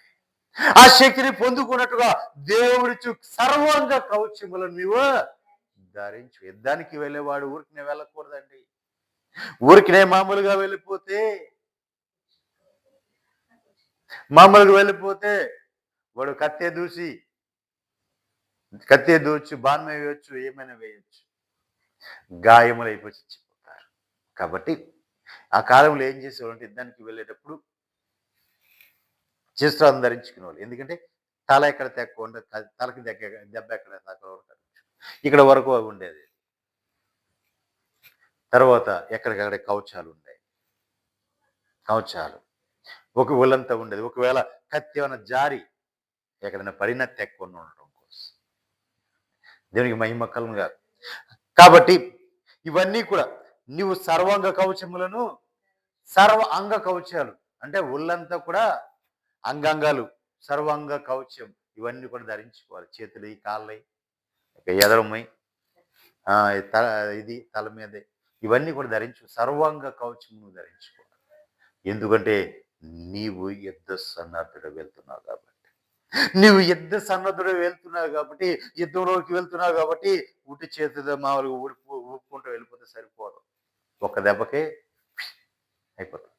Speaker 1: ఆ శక్తిని పొందుకున్నట్టుగా దేవుడిచ్చు సర్వాంగ కవచములను నువ్వు ధరించు. యుద్ధానికి వెళ్ళేవాడు ఊరికినే వెళ్ళకూడదండి. ఊరికినే మామూలుగా వెళ్ళిపోతే వాడు కత్తే దూచి బాణం వేయవచ్చు, ఏమైనా వేయచ్చు, గాయములు అయిపోయి చచ్చిపోతారు. కాబట్టి ఆ కాలంలో ఏం చేసేవాళ్ళు, యుద్ధానికి వెళ్ళేటప్పుడు చిస్త్రాలను ధరించుకునేవాళ్ళు. ఎందుకంటే తల ఎక్కడ తెక్కకుండా, తలకి దెబ్బ ఎక్కడ ఇక్కడ వరకు ఉండేది. తర్వాత ఎక్కడికక్కడ కవచాలు ఉండేవి. ఒక ఒళ్ళంతా ఉండేది. ఒకవేళ కత్తి ఏమైనా జారి ఎక్కడైనా పడినా తెక్కకుండా ఉండడం కోసం. దేవునికి మహిమ కలుగునుగా. కాబట్టి ఇవన్నీ కూడా నువ్వు సర్వాంగ కవచములను, సర్వ అంగ కవచాలు అంటే ఒళ్ళంతా కూడా అంగాంగాలు, సర్వాంగ కవచం ఇవన్నీ కూడా ధరించుకోవాలి. చేతులు, కాళ్ళై, ఎదరమై, ఇది తల మీదే, ఇవన్నీ కూడా సర్వాంగ కవచమును ధరించుకోవాలి. ఎందుకంటే నీవు యుద్ధ సన్నద్ధుడు వెళ్తున్నావు కాబట్టి, యుద్ధంలోకి వెళ్తున్నావు కాబట్టి ఉట్టి చేతితో మామూలుగా ఊపుకుంటూ వెళ్ళిపోతే సరిపోదు. ఒక్క దెబ్బకే అయిపోతుంది.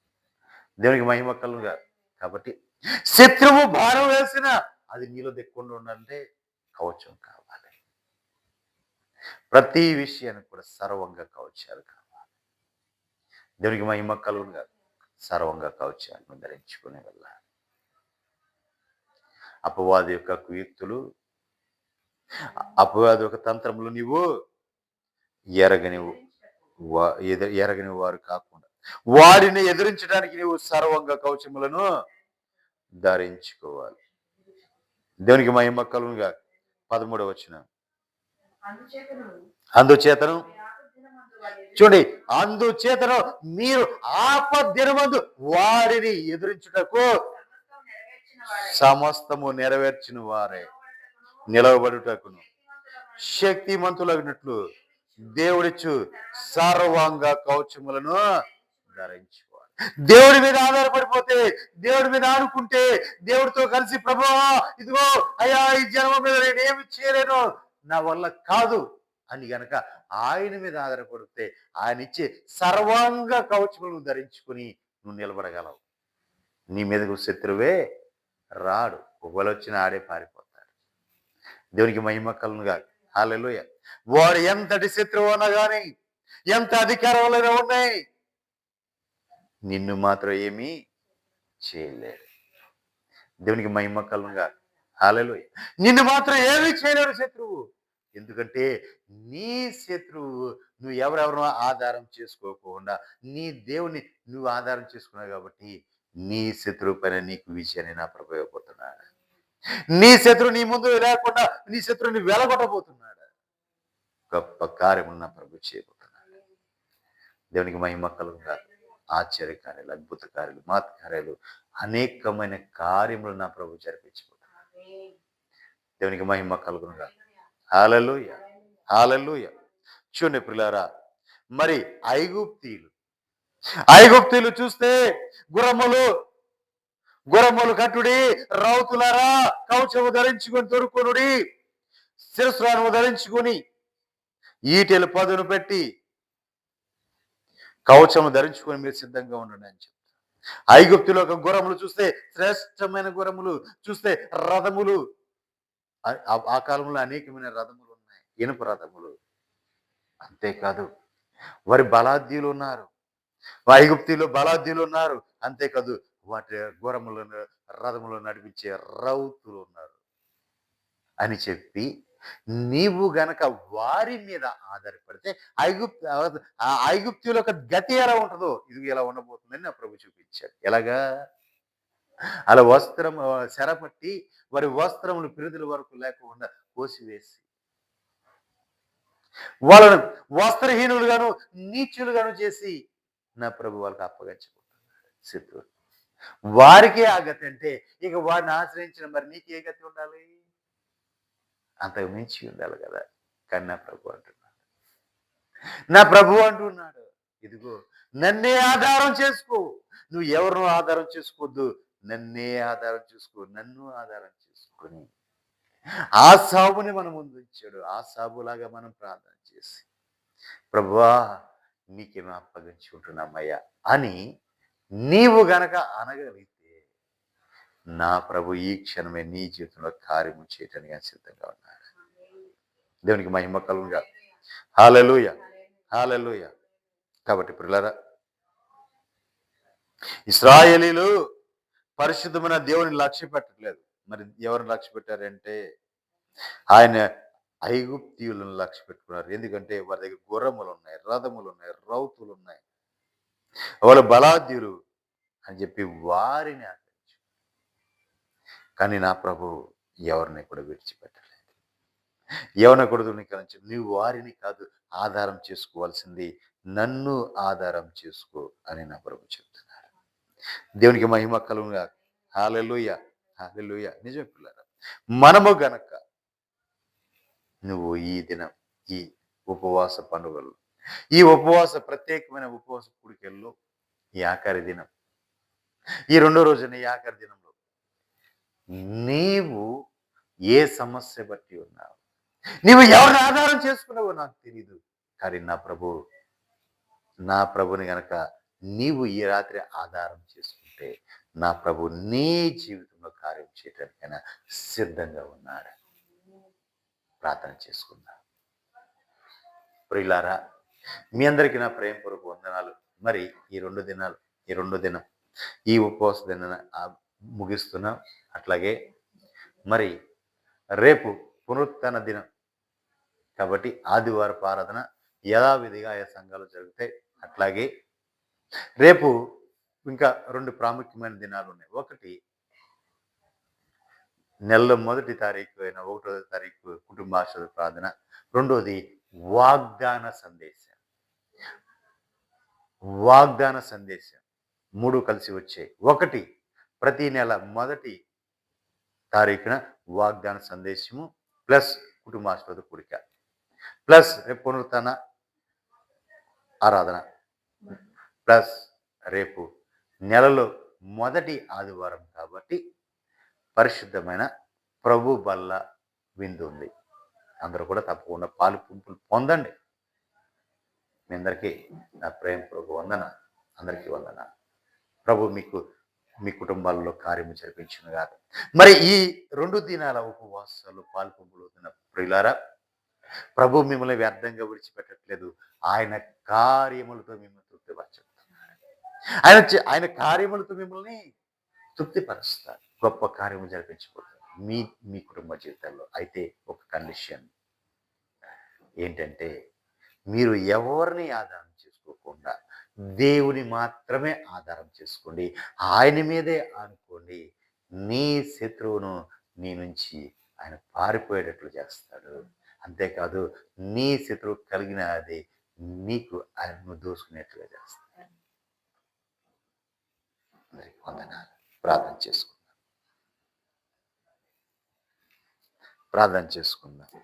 Speaker 1: దేవునికి మహిమ కలుగునుగా. కాబట్టి శత్రువు భారం వేసిన అది నీలో దిక్కుండా ఉండాలంటే కవచం కావాలి. ప్రతి విషయానికి కూడా సర్వంగా కవచాలు కావాలి. దేవునికి మహిమ కలుగునుగా. సర్వంగా కవచాలను ధరించుకునే వెళ్ళాలి. అపవాది యొక్క కుయుక్తులు, అపవాది యొక్క తంత్రములు నీవు ఎరగని వారు కాకుండా వాడిని ఎదిరించడానికి నీవు సర్వంగా కవచములను ధరించుకోవాలి. దేవునికి మహిమ కలుగునుగా. 13వ వచనం. అందుచేతను చూడండి, అందుచేతను మీరు ఆపద్దినమందు వారిని ఎదురించుటకు సమస్తము నెరవేర్చిన వారే నిలవబడుటకును శక్తిమంతులగినట్లు దేవుడిచ్చు సర్వాంగ కవచములను ధరించుకోవాలి. దేవుడి మీద ఆధారపడిపోతే, దేవుడి మీద ఆనుకుంటే, దేవుడితో కలిసి ప్రభువా ఇదిగో అయ్యా ఈ జన్మ మీద నేను ఏమి చేయలేను, నా వల్ల కాదు అని గనక ఆయన మీద ఆధారపడితే ఆయన ఇచ్చే సర్వాంగ కవచములను ధరించుకుని నువ్వు నిలబడగలవు. నీ మీదకు శత్రువే రాడు. ఒకవేళ వచ్చిన ఆడే పారిపోతాడు. దేవునికి మహిమ కలుగునుగా. హల్లెలూయా. వాడు ఎంతటి శత్రువు అన్నా కానీ, ఎంత అధికారంలో ఉన్నాయి, నిన్ను మాత్రం ఏమీ చేయలేరు. దేవునికి మహిమ కలుగుగా. హల్లెలూయా. నిన్ను మాత్రం ఏమీ చేయలేడు శత్రువు. ఎందుకంటే నీ శత్రువు నువ్వు ఎవరెవరినో ఆధారం చేసుకోకుండా నీ దేవుని నువ్వు ఆధారం చేసుకున్నావు కాబట్టి నీ శత్రువు పైన నీకు విజయాన్ని నా ప్రభు ఇవ్వబోతున్నాడు. నీ శత్రువు నీ ముందు లేకుండా నీ శత్రువుని వెలగొట్టబోతున్నాడు. గొప్ప కార్యములు నా ప్రభు చేయబోతున్నాడు. దేవునికి మహిమ కలుగుగా. ఆశ్చర్య కార్యాలు, అద్భుత కార్యాలు, మహత్ కార్యాలు, అనేకమైన కార్యములు నా ప్రభు జరిపించబోతున్నాడు. దేవునికి మహిమ కలుగునుగా. హల్లెలూయా. హల్లెలూయా. చూడండి ప్రియులారా, మరి ఐగుప్తీయులు చూస్తే గుర్రములు కట్టుడి, రౌతులారా కవచము ధరించుకొని తొడుకొనుడి, శిరస్సును ధరించుకొని ఈటెలు పదును పెట్టి కవచము ధరించుకొని మీరు సిద్ధంగా ఉండండి అని చెప్తారు. ఐగుప్తులో ఒక గుర్రములు చూస్తే శ్రేష్టమైన గుర్రములు చూస్తే రథములు, ఆ కాలంలో అనేకమైన రథములు ఉన్నాయి, ఇనుప రథములు. అంతేకాదు వారి బలాద్యులు ఉన్నారు, ఐగుప్తిలో బలాద్యులు ఉన్నారు. అంతేకాదు వాటి గుర్రములను రథములు నడిపించే రౌతులు ఉన్నారు అని చెప్పి నీవు గనక వారి మీద ఆధారపడితే ఐగుప్తుల యొక్క గతి ఎలా ఉంటుందో ఇది ఎలా ఉండబోతుందని నా ప్రభు చూపించాడు. ఎలాగా? అలా వస్త్రం శరపట్టి వారి వస్త్రములు పిరుదుల వరకు లేకుండా కోసివేసి వాళ్ళను వస్త్రహీనులుగాను నీచులుగాను చేసి నా ప్రభు వాళ్ళకి అప్పగించబోతున్నాడు శత్రువు. వారికే ఆ గతి అంటే ఇక వారిని ఆశ్రయించిన మరి నీకే గతి ఉండాలి? అంతకు మించి ఉండాలి కదా. కానీ నా ప్రభు అంటున్నాడు ఇదిగో నన్నే ఆధారం చేసుకో. నువ్వు ఎవరినో ఆధారం చేసుకోవద్దు, నన్నే ఆధారం చేసుకో. నన్ను ఆధారం చేసుకొని ఆ సాబుని మన ముందు ఉంచాడు. ఆ సాబులాగా మనం ప్రార్థన చేసి ప్రభువా నీకేమో అప్పగించుకుంటున్నామయ్యా అని నీవు గనక అనగలిగితే నా ప్రభు ఈ క్షణమే నీ జీవితంలో కార్యము చేయటానికి సిద్ధంగా ఉన్నాడు. దేవునికి మహిమ కలుగుగా. హల్లెలూయా. హల్లెలూయా. కాబట్టి ప్రియులారా, ఇశ్రాయేలీలు పరిశుద్ధమైన దేవుని లక్ష్య పెట్టట్లేదు. మరి ఎవరిని లక్ష్య పెట్టారంటే ఆయన ఐగుప్తీయులను లక్ష్య పెట్టుకున్నారు. ఎందుకంటే వారి దగ్గర గుర్రములు ఉన్నాయి, రథములు ఉన్నాయి, రౌతులు ఉన్నాయి, వాళ్ళు బలాద్యులు అని చెప్పి వారిని ఆకరించు. కానీ నా ప్రభు ఎవరిని కూడా విడిచిపెట్టలేదు. ఎవరిని కూడా ధృవీకరించి నువ్వు వారిని కాదు ఆధారం చేసుకోవాల్సింది, నన్ను ఆధారం చేసుకో అని నా ప్రభు చెప్తున్నారు. దేవునికి మహిమ కలుగుగా. హల్లెలూయా. హల్లెలూయా. నిజమే పిల్లరా, మనము గనక నువ్వు ఈ దినం ఈ ఉపవాస పండుగలు, ఈ ఉపవాస ప్రత్యేకమైన ఉపవాస కూడికల్లో ఈ ఆఖరి దినం, ఈ రెండో రోజున ఈ ఆఖరి దినంలో నీవు ఏ సమస్య బట్టి ఉన్నావు, నీవు ఎవరిని ఆధారం చేసుకున్నావో నాకు తెలీదు. కానీ నా ప్రభుని గనక నీవు ఈ రాత్రి ఆధారం చేసుకుంటే నా ప్రభు నీ జీవితంలో కార్యం చేయడానికైనా సిద్ధంగా ఉన్నాడు. ప్రార్థన చేసుకుందాం. ప్రియులారా, మీ అందరికీ నా ప్రేమపూర్వక వందనాలు. మరి ఈ రెండో దినం ఈ ఉపవాస దిన ముగిస్తున్నాం. అట్లాగే మరి రేపు పునరుత్థాన దినం కాబట్టి ఆదివారపు ఆరాధన యథావిధిగా ఆయా సంఘాలు జరుగుతాయి. అట్లాగే రేపు ఇంకా 2 ప్రాముఖ్యమైన దినాలు ఉన్నాయి. ఒకటి నెలలో 1వ తారీఖు అయిన 1వ తారీఖు కుటుంబాశ్రద ప్రార్థన, రెండోది వాగ్దాన సందేశం 3 కలిసి వచ్చాయి. ఒకటి ప్రతి నెల 1వ తారీఖున వాగ్దాన సందేశము ప్లస్ కుటుంబాశ్రద కూడిక ప్లస్ రేపు పునరుత్థాన ఆరాధన ప్లస్ రేపు నెలలో 1వ ఆదివారం కాబట్టి పరిశుద్ధమైన ప్రభు బల్ల విందు ఉంది. అందరూ కూడా తప్పకుండా పాలు పుంపులు పొందండి. మీ అందరికీ నా ప్రేమపూర్వక వందన. అందరికీ వందన. ప్రభు మీ కుటుంబాల్లో కార్యము జరిపించునుగాక. మరి ఈ 2 దినాల ఉపవాసాలు పాలు పుంపులు అవుతున్న ప్రియులారా, ప్రభు మిమ్మల్ని వ్యర్థంగా విడిచిపెట్టట్లేదు. ఆయన కార్యములతో మిమ్మల్ని తృప్తిపరచుతున్నాడు. ఆయన కార్యములతో మిమ్మల్ని తృప్తిపరుస్తారు. గొప్ప కార్యము జరిపించబోతున్నారు మీ మీ కుటుంబ జీవితాల్లో. అయితే ఒక కండిషన్ ఏంటంటే, మీరు ఎవరిని ఆధారం చేసుకోకుండా దేవుని మాత్రమే ఆధారం చేసుకోండి. ఆయన మీదే ఆనుకోండి. నీ శత్రువును నీ నుంచి ఆయన పారిపోయేటట్లు చేస్తాడు. అంతేకాదు, నీ శత్రువు కలిగిన అది నీకు ఆయనను దోసుకునేట్లుగా చేస్తాడు. మరి వందనాలు. ప్రార్థన చేసుకుందాం. ప్రార్థన చేసుకుందాం.